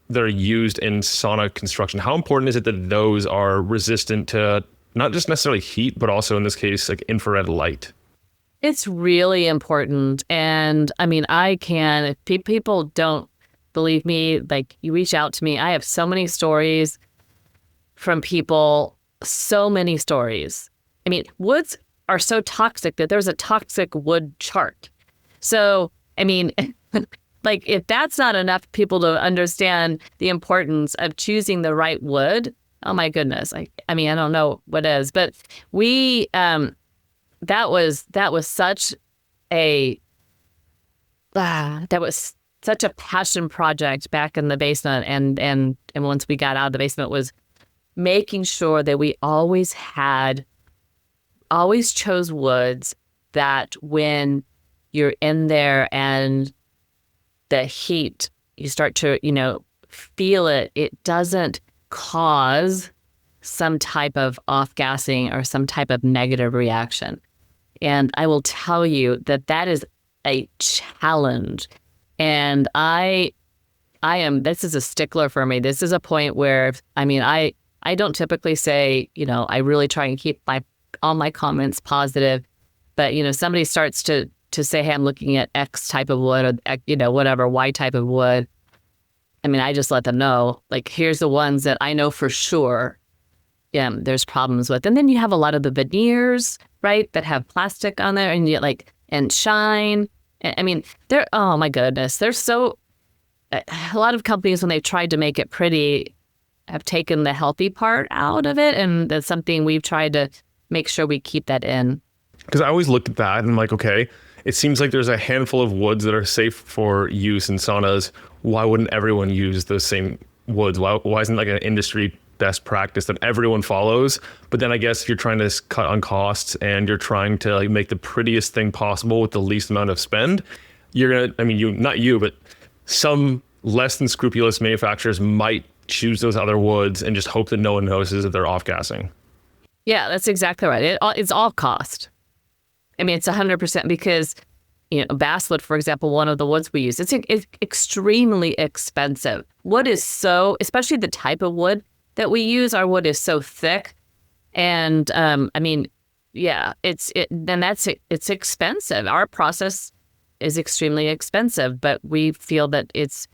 that are used in sauna construction? How important is it that those are resistant to not just necessarily heat, but also in this case, like infrared light? It's really important. And I mean, if people don't believe me, like, you reach out to me. I have so many stories from people, so many stories. I mean, woods are so toxic that there's a toxic wood chart. So, I mean, like, if that's not enough people to understand the importance of choosing the right wood, oh my goodness. I mean, I don't know what is, but that was such a passion project back in the basement, and once we got out of the basement, was making sure that we always chose woods that when you're in there and the heat, you start to feel it, it doesn't cause some type of off-gassing or some type of negative reaction. And I will tell you that is a challenge. And this is a stickler for me. This is a point where, I don't typically say, I really try and keep all my comments positive. But, somebody starts to say, hey, I'm looking at X type of wood, or, whatever, Y type of wood. I just let them know, like, here's the ones that I know for sure there's problems with. And then you have a lot of the veneers, right, that have plastic on there, and shine. Oh my goodness, a lot of companies, when they've tried to make it pretty, have taken the healthy part out of it. And that's something we've tried to make sure we keep that in. Because I always looked at that and I'm like, okay, it seems like there's a handful of woods that are safe for use in saunas. Why wouldn't everyone use those same woods? Why isn't like an industry best practice that everyone follows? But then I guess if you're trying to cut on costs and you're trying to make the prettiest thing possible with the least amount of spend, you're gonna, but some less than scrupulous manufacturers might choose those other woods and just hope that no one notices that they're off-gassing. Yeah, that's exactly right. It's all cost. It's 100%, because basswood, for example, one of the woods we use, it's extremely expensive. Wood is especially the type of wood that we use, our wood is so thick. And it's expensive. Our process is extremely expensive, but we feel that it's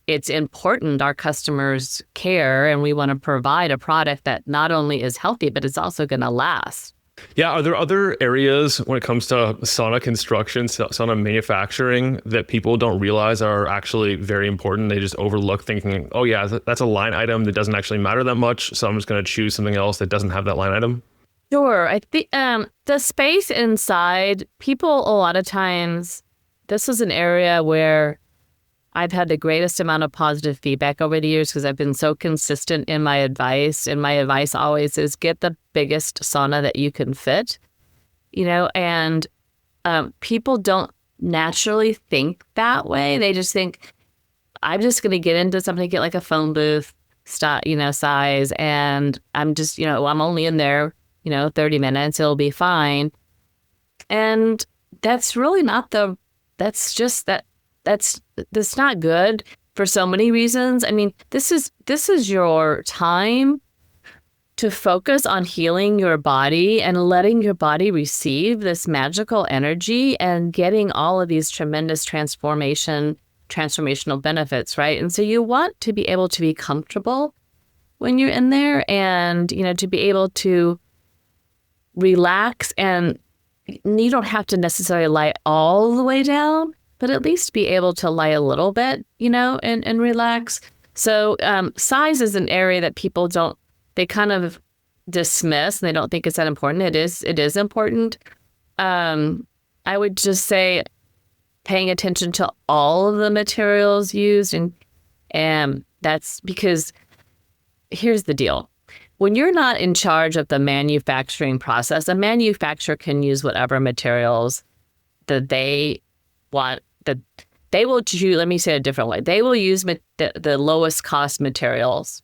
it's important our customers care, and we want to provide a product that not only is healthy, but it's also going to last. Yeah. Are there other areas when it comes to sauna construction, sauna manufacturing that people don't realize are actually very important? They just overlook, thinking, oh yeah, that's a line item that doesn't actually matter that much, so I'm just going to choose something else that doesn't have that line item? Sure. I think the space inside, people a lot of times, this is an area where I've had the greatest amount of positive feedback over the years because I've been so consistent in my advice. And my advice always is get the biggest sauna that you can fit, and people don't naturally think that way. They just think, I'm just going to get into something, get like a phone booth size. And I'm just, I'm only in there, 30 minutes, it'll be fine. And that's really not that's not good for so many reasons. I mean, this is your time to focus on healing your body and letting your body receive this magical energy and getting all of these tremendous transformational benefits, right? And so you want to be able to be comfortable when you're in there and, to be able to relax, and you don't have to necessarily lie all the way down, but at least be able to lie a little bit, and relax. So size is an area that people they kind of dismiss, and they don't think it's that important. It is important. I would just say paying attention to all of the materials used, and that's because here's the deal. When you're not in charge of the manufacturing process, a manufacturer can use whatever materials that they want. That they will choose. Let me say it a different way. They will use the lowest cost materials.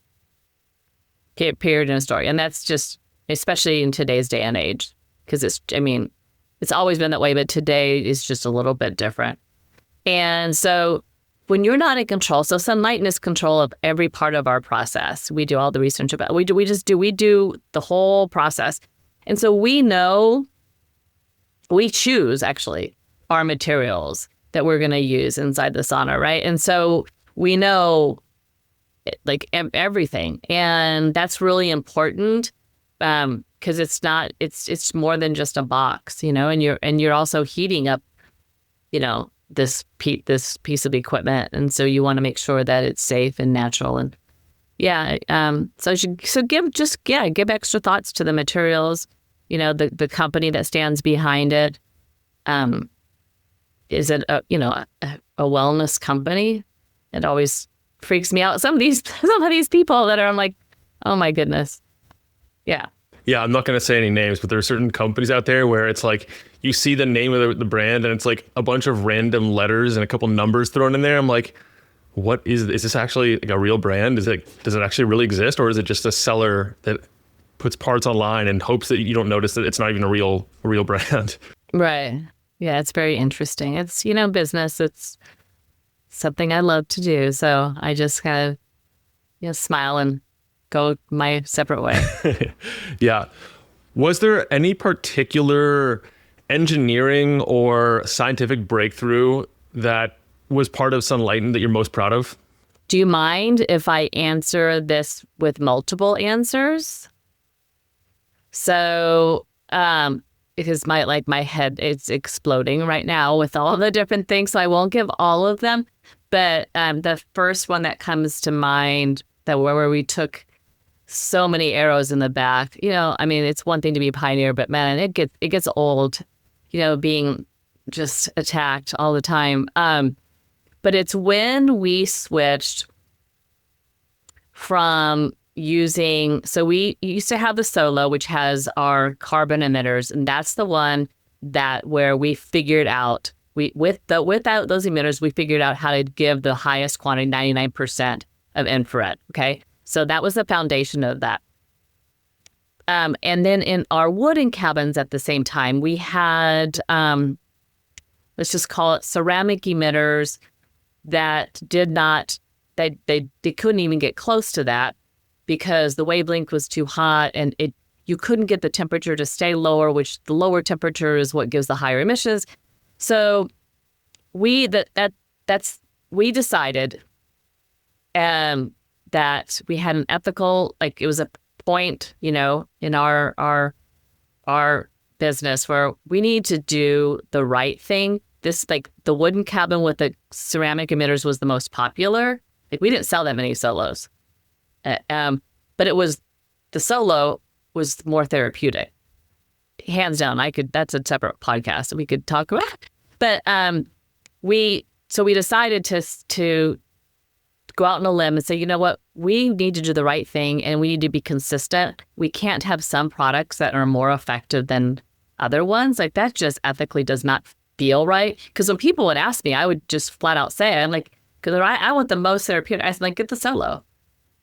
Period in a story, and that's just especially in today's day and age, because it's always been that way, but today is just a little bit different. And so when you're not in control, so Sunlighten is control of every part of our process. We do all the research about it. We do the whole process, and so we choose actually our materials that we're going to use inside the sauna, right? And so we know like everything, and that's really important because it's more than just a box, and you're also heating up, this piece of equipment, and so you want to make sure that it's safe and natural, and give extra thoughts to the materials, the company that stands behind it. Is it a wellness company? It always freaks me out. Some of these people that I'm like, oh my goodness. Yeah. Yeah, I'm not going to say any names, but there are certain companies out there where it's like you see the name of the brand and it's like a bunch of random letters and a couple numbers thrown in there. I'm like, what is this actually like a real brand? Does it actually really exist, or is it just a seller that puts parts online and hopes that you don't notice that it's not even a real brand? Right. Yeah, it's very interesting. It's, business. It's something I love to do. So I just kind of, smile and go my separate way. Yeah. Was there any particular engineering or scientific breakthrough that was part of Sunlighten that you're most proud of? Do you mind if I answer this with multiple answers? So, because my head is exploding right now with all the different things, so I won't give all of them. But the first one that comes to mind, where we took so many arrows in the back, it's one thing to be a pioneer, but man, it gets old, being just attacked all the time. But it's when we switched from so we used to have the Solo, which has our carbon emitters, and that's the one where we figured out, without those emitters, we figured out how to give the highest quantity, 99% of infrared, okay? So that was the foundation of that. And then in our wooden cabins at the same time, we had, let's just call it ceramic emitters that did not, they couldn't even get close to that because the wavelength was too hot and you couldn't get the temperature to stay lower, which the lower temperature is what gives the higher emissions. So we decided that we had an ethical, like it was a point, in our business where we need to do the right thing. This, like the wooden cabin with the ceramic emitters was the most popular. Like we didn't sell that many solos, but the solo was more therapeutic, hands down. That's a separate podcast that we could talk about. But we decided to go out on a limb and say, you know what, we need to do the right thing and we need to be consistent. We can't have some products that are more effective than other ones. Like that just ethically does not feel right. Because when people would ask me, I would just flat out say, I'm like, because I want the most therapeutic. I said, like, get the solo.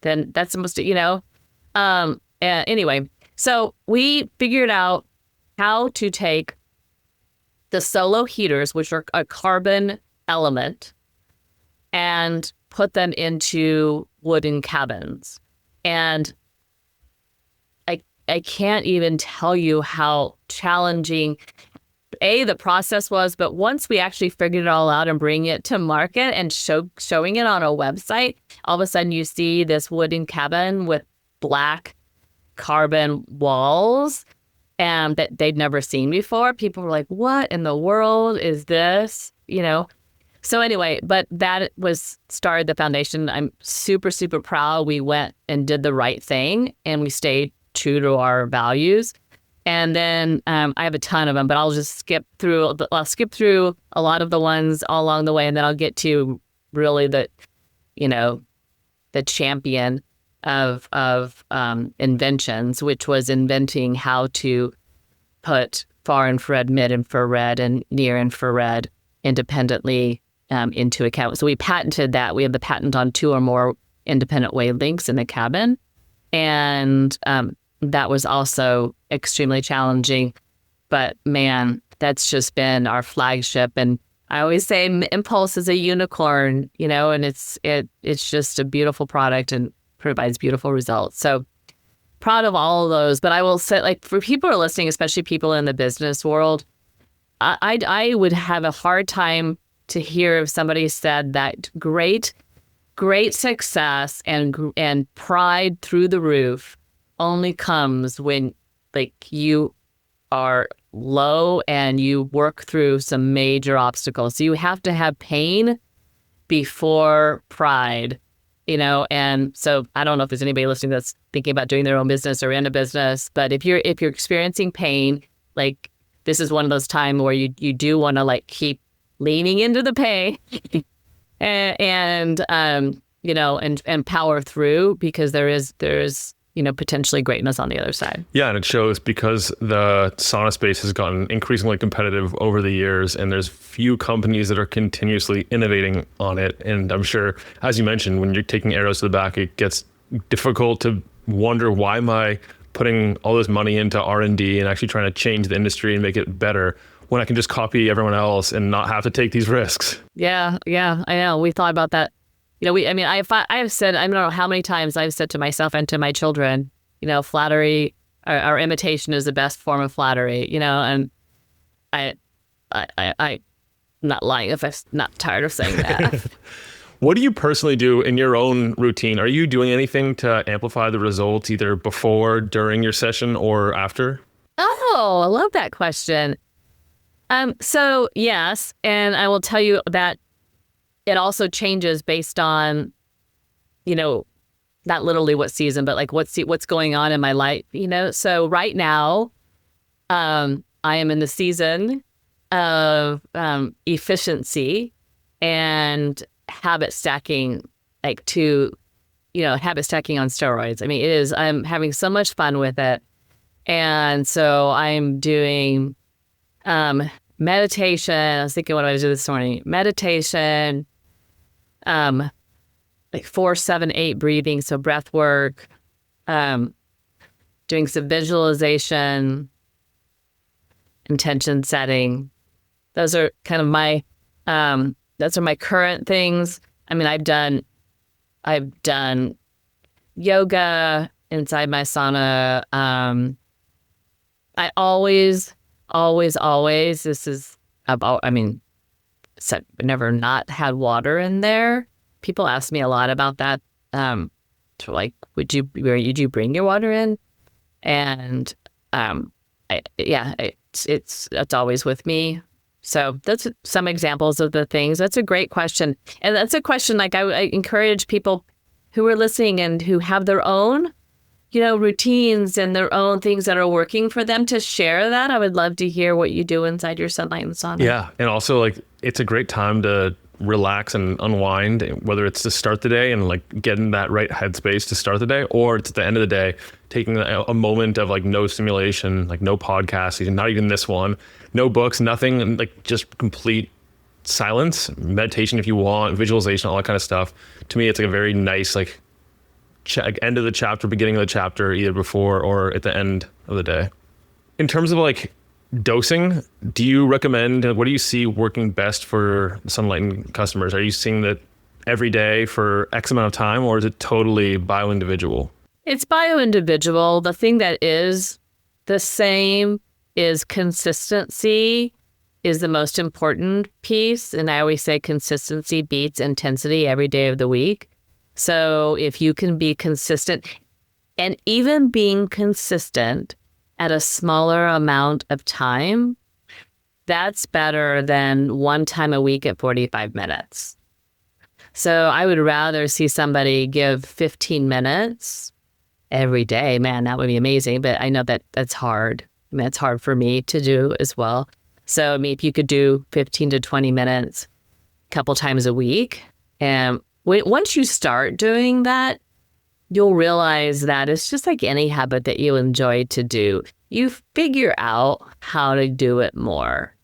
Then that's the most, anyway, so we figured out how to take the solo heaters, which are a carbon element, and put them into wooden cabins. And I can't even tell you how challenging the process was, but once we actually figured it all out and bring it to market and showing it on a website, all of a sudden you see this wooden cabin with black carbon walls and that they'd never seen before. People were like, what in the world is this? So anyway, but that started the foundation. I'm super, super proud. We went and did the right thing and we stayed true to our values. And then I have a ton of them, but I'll just skip through a lot of the ones all along the way. And then I'll get to really the champion of inventions, which was inventing how to put far infrared, mid infrared, and near infrared independently into a cabin. So we patented that. We have the patent on 2 or more independent wavelengths in the cabin. And that was also extremely challenging. But man, that's just been our flagship. And I always say Impulse is a unicorn, and it's just a beautiful product and provides beautiful results. So proud of all of those. But I will say, like, for people who are listening, especially people in the business world, I would have a hard time to hear if somebody said that great success and pride through the roof only comes when, like, you are low and you work through some major obstacles. So you have to have pain before pride, and so I don't know if there's anybody listening that's thinking about doing their own business or in a business, but if you're experiencing pain, like, this is one of those times where you do want to, like, keep leaning into the pain and power through, because there's potentially greatness on the other side. Yeah, and it shows because the sauna space has gotten increasingly competitive over the years, and there's few companies that are continuously innovating on it. And I'm sure, as you mentioned, when you're taking arrows to the back, it gets difficult to wonder, why am I putting all this money into R&D and actually trying to change the industry and make it better when I can just copy everyone else and not have to take these risks? Yeah, I know. We thought about that. I've said, I don't know how many times I've said to myself and to my children, flattery or imitation is the best form of flattery, and I'm not lying if I'm not tired of saying that. What do you personally do in your own routine? Are you doing anything to amplify the results either before, during your session, or after? Oh, I love that question. So yes, and I will tell you that it also changes based on, not literally what season, but like what's going on in my life, So right now, I am in the season of efficiency and habit stacking, habit stacking on steroids. I mean, I'm having so much fun with it. And so I'm doing meditation. I was thinking, what do I do this morning? Meditation, like 4-7-8 breathing, so breath work, doing some visualization, intention setting. Those are kind of my current things. I mean, I've done yoga inside my sauna. I always, this is about, never not had water in there. people ask me a lot about that. So like, would you bring your water in? And it's always with me. So that's some examples of the things. That's a great question. And that's a question like I encourage people who are listening and who have their own, routines and their own things that are working for them to share that. I would love to hear what you do inside your Sunlighten sauna. Yeah. And also like, it's a great time to relax and unwind, whether it's to start the day and like get in that right headspace to start the day, or it's at the end of the day, taking a moment of like no stimulation, like no podcasts, not even this one, no books, nothing, like just complete silence, meditation if you want, visualization, all that kind of stuff. To me, it's like a very nice, like end of the chapter, beginning of the chapter, either before or at the end of the day. In terms of like dosing, do you recommend, what do you see working best for Sunlighten customers? Are you seeing that every day for X amount of time, or is it totally bio-individual? It's bio-individual. The thing that is the same is consistency is the most important piece. And I always say consistency beats intensity every day of the week. So if you can be consistent, and even being consistent at a smaller amount of time, that's better than one time a week at 45 minutes. So I would rather see somebody give 15 minutes every day. Man, that would be amazing. But I know that that's hard. I mean, it's hard for me to do as well. So I mean, if you could do 15 to 20 minutes a couple times a week, and once you start doing that, you'll realize that it's just like any habit that you enjoy to do. You figure out how to do it more,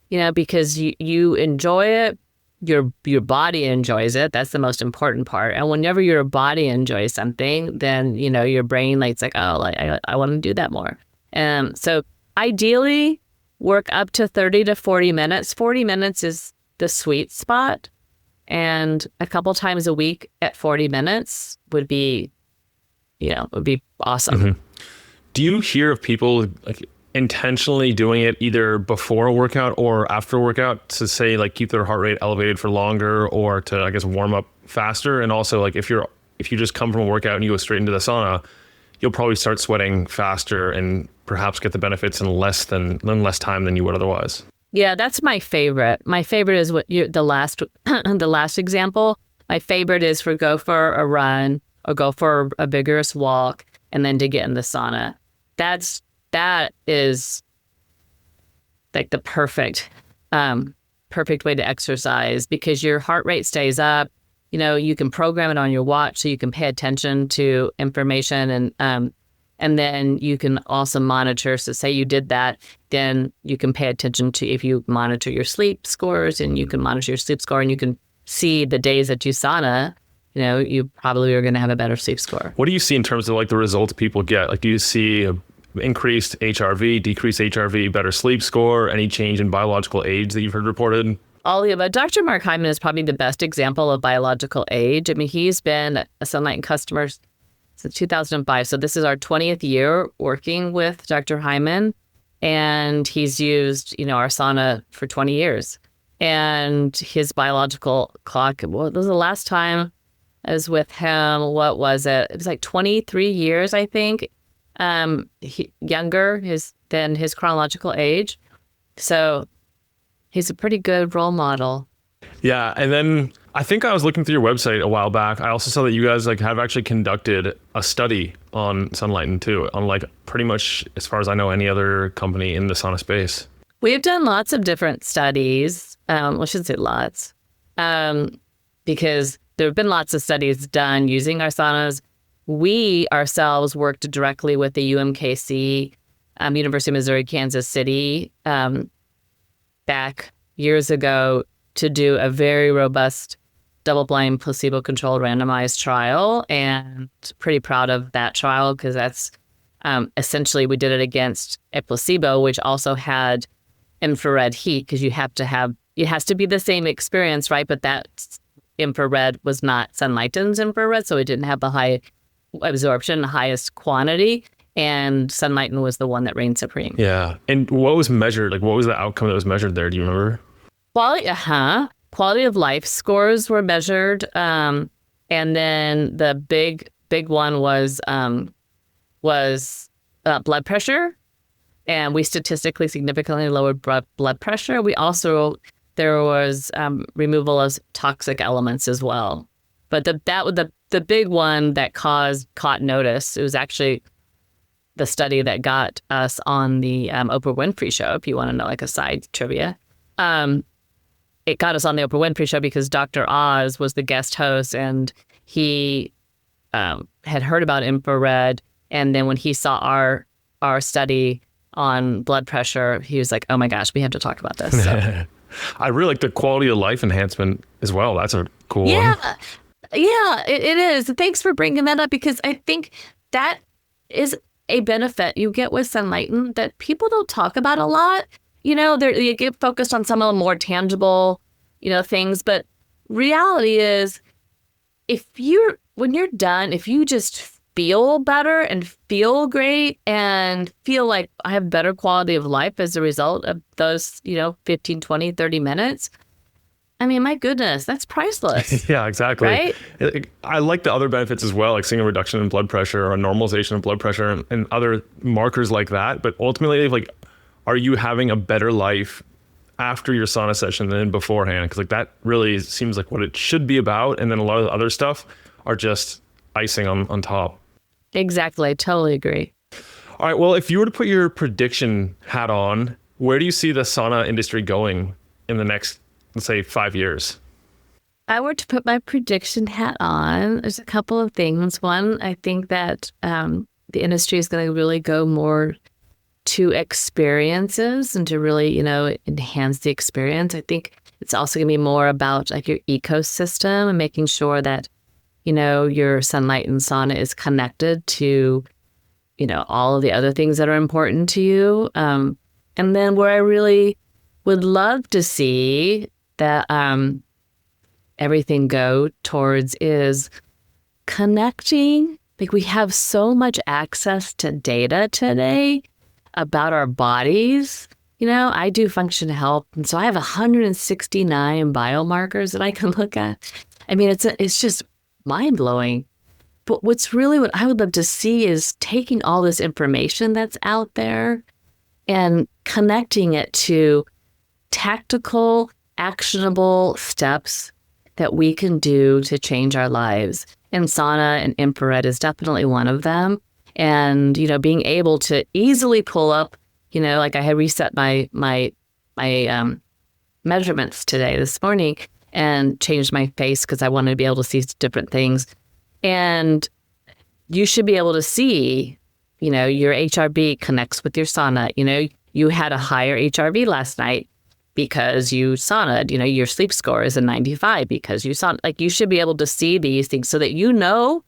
because you enjoy it. Your body enjoys it. That's the most important part. And whenever your body enjoys something, then, your brain it's like, oh, I want to do that more. So ideally work up to 30 to 40 minutes. 40 minutes is the sweet spot. And a couple times a week at 40 minutes would be awesome. Mm-hmm. Do you hear of people like intentionally doing it either before a workout or after a workout to say like keep their heart rate elevated for longer, or to, I guess, warm up faster? And also like if you just come from a workout and you go straight into the sauna, you'll probably start sweating faster and perhaps get the benefits in less time than you would otherwise. Yeah, that's my favorite. My favorite is the last example. My favorite is go for a run or go for a vigorous walk and then to get in the sauna. That is like the perfect way to exercise, because your heart rate stays up. You can program it on your watch so you can pay attention to information, and then you can also monitor. So say you did that, then you can pay attention to, if you monitor your sleep scores, and you can monitor your sleep score, and you can see the days that you sauna, you probably are going to have a better sleep score. What do you see in terms of like the results people get? Like, do you see increased HRV, decreased HRV, better sleep score, any change in biological age that you've heard reported? All of it. Dr. Mark Hyman is probably the best example of biological age. I mean, he's been a Sunlighten customer since 2005. So this is our 20th year working with Dr. Hyman, and he's used, our sauna for 20 years. And his biological clock, well, this was the last time I was with him. What was it? It was like 23 years, I think, younger than his chronological age. So he's a pretty good role model. Yeah. And then I think I was looking through your website a while back. I also saw that you guys have actually conducted a study on Sunlighten too, unlike pretty much, as far as I know, any other company in the sauna space. We've done lots of different studies. I shouldn't say lots, because there have been lots of studies done using our saunas. We ourselves worked directly with the UMKC, University of Missouri, Kansas City, back years ago to do a very robust double-blind, placebo-controlled randomized trial, and pretty proud of that trial, because that's essentially we did it against a placebo, which also had infrared heat, because it has to be the same experience, right? But that infrared was not Sunlighten's infrared, so it didn't have the high absorption, the highest quantity, and Sunlighten was the one that reigned supreme. Yeah. And what was measured? Like, what was the outcome that was measured there? Do you remember? Well, quality of life scores were measured. And then the big one was blood pressure. And we statistically significantly lowered blood pressure. There was removal of toxic elements as well. But the big one that caught notice, it was actually the study that got us on the Oprah Winfrey Show, if you want to know like a side trivia. It got us on the Oprah Winfrey Show because Dr. Oz was the guest host, and he had heard about infrared. And then when he saw our study on blood pressure, he was like, oh my gosh, we have to talk about this. So. I really like the quality of life enhancement as well. That's a cool one. Yeah, it is. Thanks for bringing that up, because I think that is a benefit you get with Sunlighten that people don't talk about a lot. You get focused on some of the more tangible, things. But reality is, when you're done, if you just feel better and feel great and feel like I have better quality of life as a result of those, 15, 20, 30 minutes, I mean, my goodness, that's priceless. Yeah, exactly. Right? I like the other benefits as well, like seeing a reduction in blood pressure or a normalization of blood pressure and other markers like that. But ultimately, like, are you having a better life after your sauna session than beforehand? Because that really seems like what it should be about. And then a lot of the other stuff are just icing on top. Exactly. I totally agree. All right. Well, if you were to put your prediction hat on, where do you see the sauna industry going in the next, let's say, 5 years? I were to put my prediction hat on, there's a couple of things. One, I think that the industry is going to really go more to experiences and to really, enhance the experience. I think it's also going to be more about like your ecosystem and making sure that, your Sunlighten sauna is connected to, all of the other things that are important to you. And then where I really would love to see that everything go towards is connecting. Like, we have so much access to data today about our bodies. I do function health, and so I have 169 biomarkers that I can look at. I mean, it's just mind-blowing. But what I would love to see is taking all this information that's out there and connecting it to tactical, actionable steps that we can do to change our lives. And sauna and infrared is definitely one of them. And, being able to easily pull up, like I had reset my measurements this morning and changed my face because I wanted to be able to see different things. And you should be able to see, your HRV connects with your sauna. You had a higher HRV last night because you saunaed. Your sleep score is a 95 because you sauna. Like, you should be able to see these things so that you know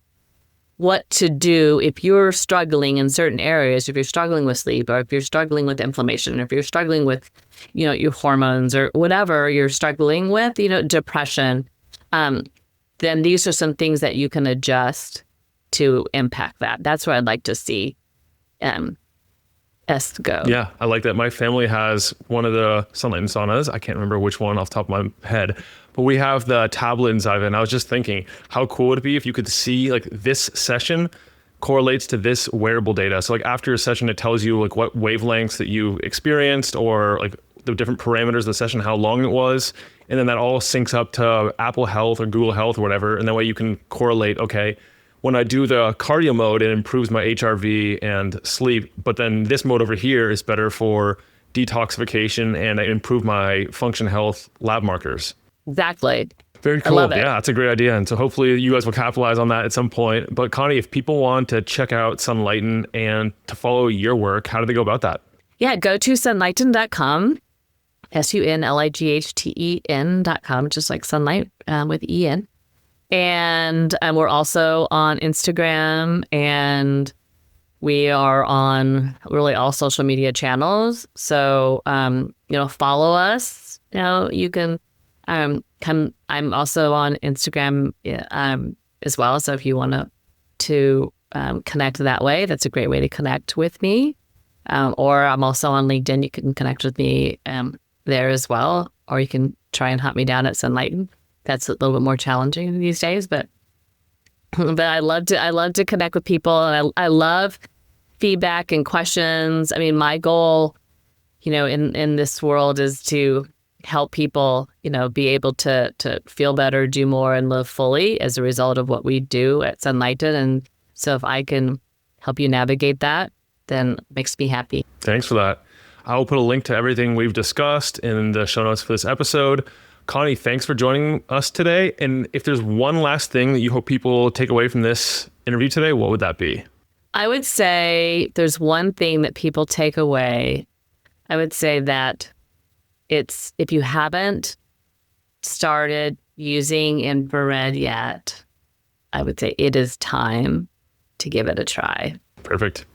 what to do if you're struggling in certain areas, if you're struggling with sleep, or if you're struggling with inflammation, or if you're struggling with, your hormones or whatever you're struggling with, depression, then these are some things that you can adjust to impact that. That's where I'd like to see us go. Yeah, I like that. My family has one of the Sunlighten saunas. I can't remember which one off the top of my head, but we have the tablet inside of it. And I was just thinking, how cool would it be if you could see like this session correlates to this wearable data. So like after a session, it tells you like what wavelengths that you experienced or like the different parameters of the session, how long it was. And then that all syncs up to Apple Health or Google Health or whatever. And that way you can correlate, okay, when I do the cardio mode, it improves my HRV and sleep. But then this mode over here is better for detoxification and I improve my function health lab markers. Exactly. Very cool. I love it. Yeah, that's a great idea. And so hopefully you guys will capitalize on that at some point. But Connie, if people want to check out Sunlighten and to follow your work, how do they go about that? Yeah, go to sunlighten.com, sunlighten.com, just like sunlight with E-N. And we're also on Instagram, and we are on really all social media channels. So, follow us. You can I'm also on Instagram as well. So if you want to connect that way, that's a great way to connect with me. Or I'm also on LinkedIn. You can connect with me there as well. or you can try and hunt me down at Sunlighten. That's a little bit more challenging these days, but I love to connect with people, and I love feedback and questions. I mean, my goal, in this world is to help people, be able to feel better, do more, and live fully as a result of what we do at Sunlighten. And so if I can help you navigate that, then it makes me happy. Thanks for that. I will put a link to everything we've discussed in the show notes for this episode. Connie, thanks for joining us today. And if there's one last thing that you hope people take away from this interview today, what would that be? I would say there's one thing that people take away. I would say that it's, if you haven't started using infrared yet, I would say it is time to give it a try. Perfect.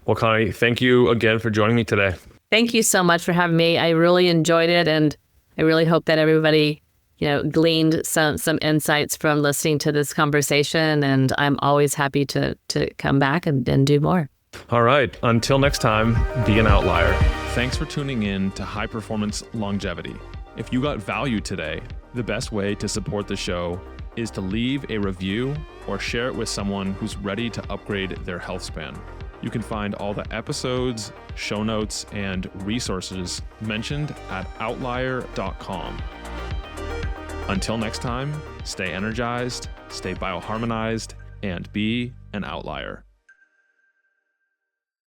Well, Connie, thank you again for joining me today. Thank you so much for having me. I really enjoyed it, and I really hope that everybody, gleaned some insights from listening to this conversation. And I'm always happy to come back and do more. All right. Until next time, be an outlier. Thanks for tuning in to High Performance Longevity. If you got value today, the best way to support the show is to leave a review or share it with someone who's ready to upgrade their health span. You can find all the episodes, show notes, and resources mentioned at outlier.com. Until next time, stay energized, stay bioharmonized, and be an outlier.